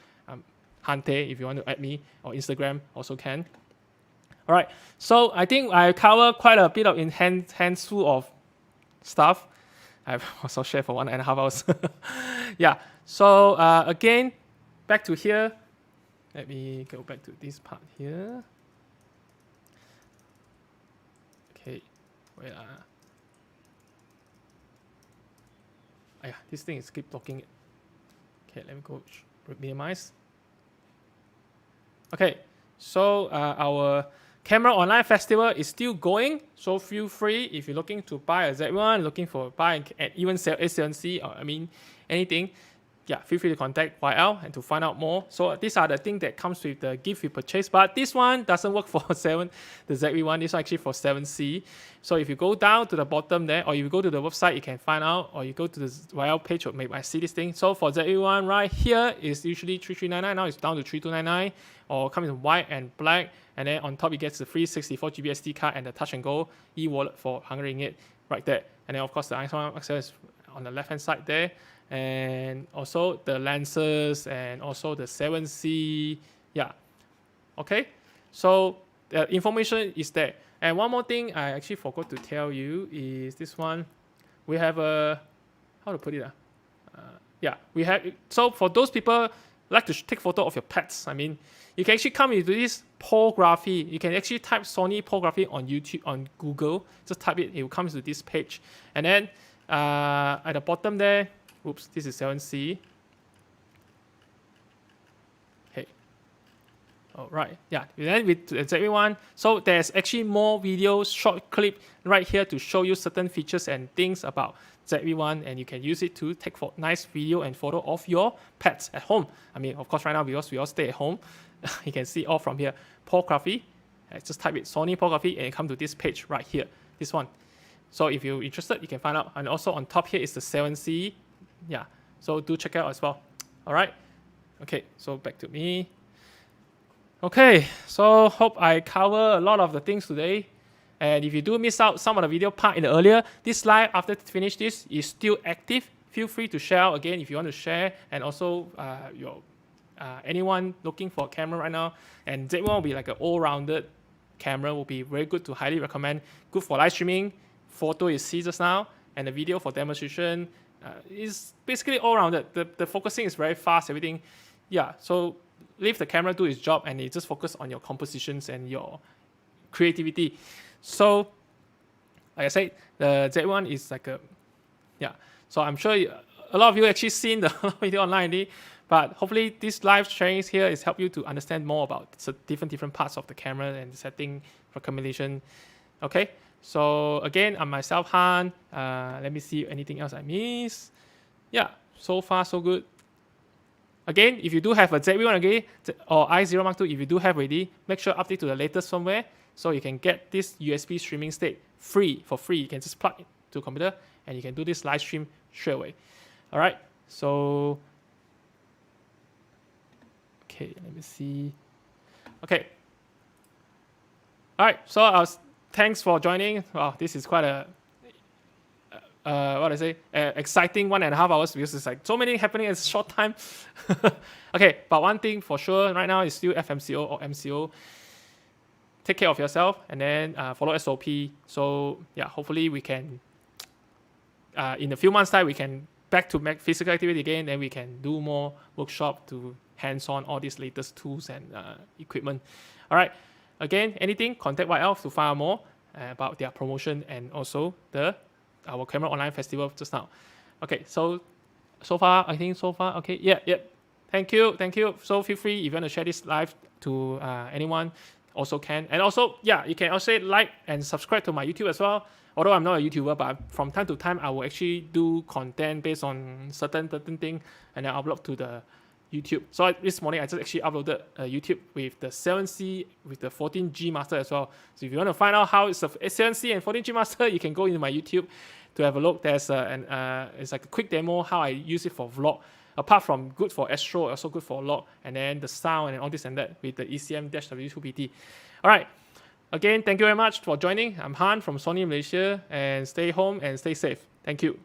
Harn, if you want to add me, or Instagram also can. All right. So I think I cover quite a bit of handful of stuff. I've also shared for 1.5 hours. Yeah. So again, back to here. Let me go back to this part here. Okay, wait. This thing is keep blocking it. Okay, let me go minimize. Okay, so our camera online festival is still going. So feel free if you're looking to buy a Z1, looking for buy and even sell A7C or anything. Yeah, feel free to contact YL and to find out more. So these are the things that comes with the gift you purchase. But this one doesn't work for the ZV-1. This one actually for 7C. So if you go down to the bottom there, or you go to the website, you can find out, or you go to the YL page, or maybe I see this thing. So for ZV-1 right here is usually 3399. Now it's down to 3299, or comes in white and black. And then on top it gets the free 64GB SD card and the touch and go e-wallet for 100 ringgit right there. And then of course the iPhone access on the left hand side there. And also the lenses and also the 7C. Yeah. Okay. So the information is there. And one more thing I actually forgot to tell you is this one. We have a, how to put it? We have, so for those people like to take photo of your pets, I mean, you can actually come into this videography. You can actually type Sony videography on YouTube, on Google. Just type it, it will come to this page. And then at the bottom there, oops, this is 7C. Okay. All right. Yeah. Then with ZV-1, so there's actually more videos, short clip right here to show you certain features and things about ZV-1, and you can use it to take nice video and photo of your pets at home. I mean, of course, right now because we all stay at home, you can see all from here. Videography. Just type it Sony videography and come to this page right here. This one. So if you're interested, you can find out. And also on top here is the 7C. Yeah, so do check it out as well. All right. Okay, so back to me. Okay, so hope I cover a lot of the things today. And if you do miss out some of the video part in the earlier, this live after finish this is still active. Feel free to share out again if you want to share, and also anyone looking for a camera right now. And Z1 will be like an all-rounded camera, will be very good to highly recommend. Good for live streaming, photo you see just now, and the video for demonstration. Is basically all-rounded. The focusing is very fast, everything. Yeah, so leave the camera do its job, and it just focus on your compositions and your creativity. So, like I said, the Z1 is like a, yeah. So I'm sure a lot of you actually seen the video online already, but hopefully this live sharing here is help you to understand more about different parts of the camera and the setting recommendation. Okay. So again, I'm myself, Harn. Let me see anything else I missed. Yeah, so far so good. Again, if you do have a ZV-1 again, or i0 Mark II, if you do have already, make sure update to the latest firmware so you can get this USB streaming state for free. You can just plug it to a computer and you can do this live stream straight away. All right, so okay, let me see. Okay. All right, so thanks for joining. Wow, this is quite a exciting 1.5 hours because it's like so many happening in a short time. Okay, but one thing for sure right now is still FMCO or MCO. Take care of yourself and then follow SOP. So yeah, hopefully we can, in a few months' time, we can back to physical activity again, and we can do more workshop to hands-on all these latest tools and equipment. All right. Again, anything, contact YL to find out more about their promotion and also our camera online festival just now. Okay, so far, I think so far, okay, yeah. Thank you. So feel free if you want to share this live to anyone, also can. And also, yeah, you can also like and subscribe to my YouTube as well. Although I'm not a YouTuber, but from time to time, I will actually do content based on certain thing and then upload to the YouTube. So this morning I just actually uploaded a YouTube with the 7C with the 14G master as well. So if you want to find out how it's a 7C and 14G master, you can go into my YouTube to have a look. There's it's like a quick demo how I use it for vlog. Apart from good for Astro, also good for vlog, and then the sound and all this and that with the ECM-W2PT. All right. Again, thank you very much for joining. I'm Harn from Sony Malaysia, and stay home and stay safe. Thank you.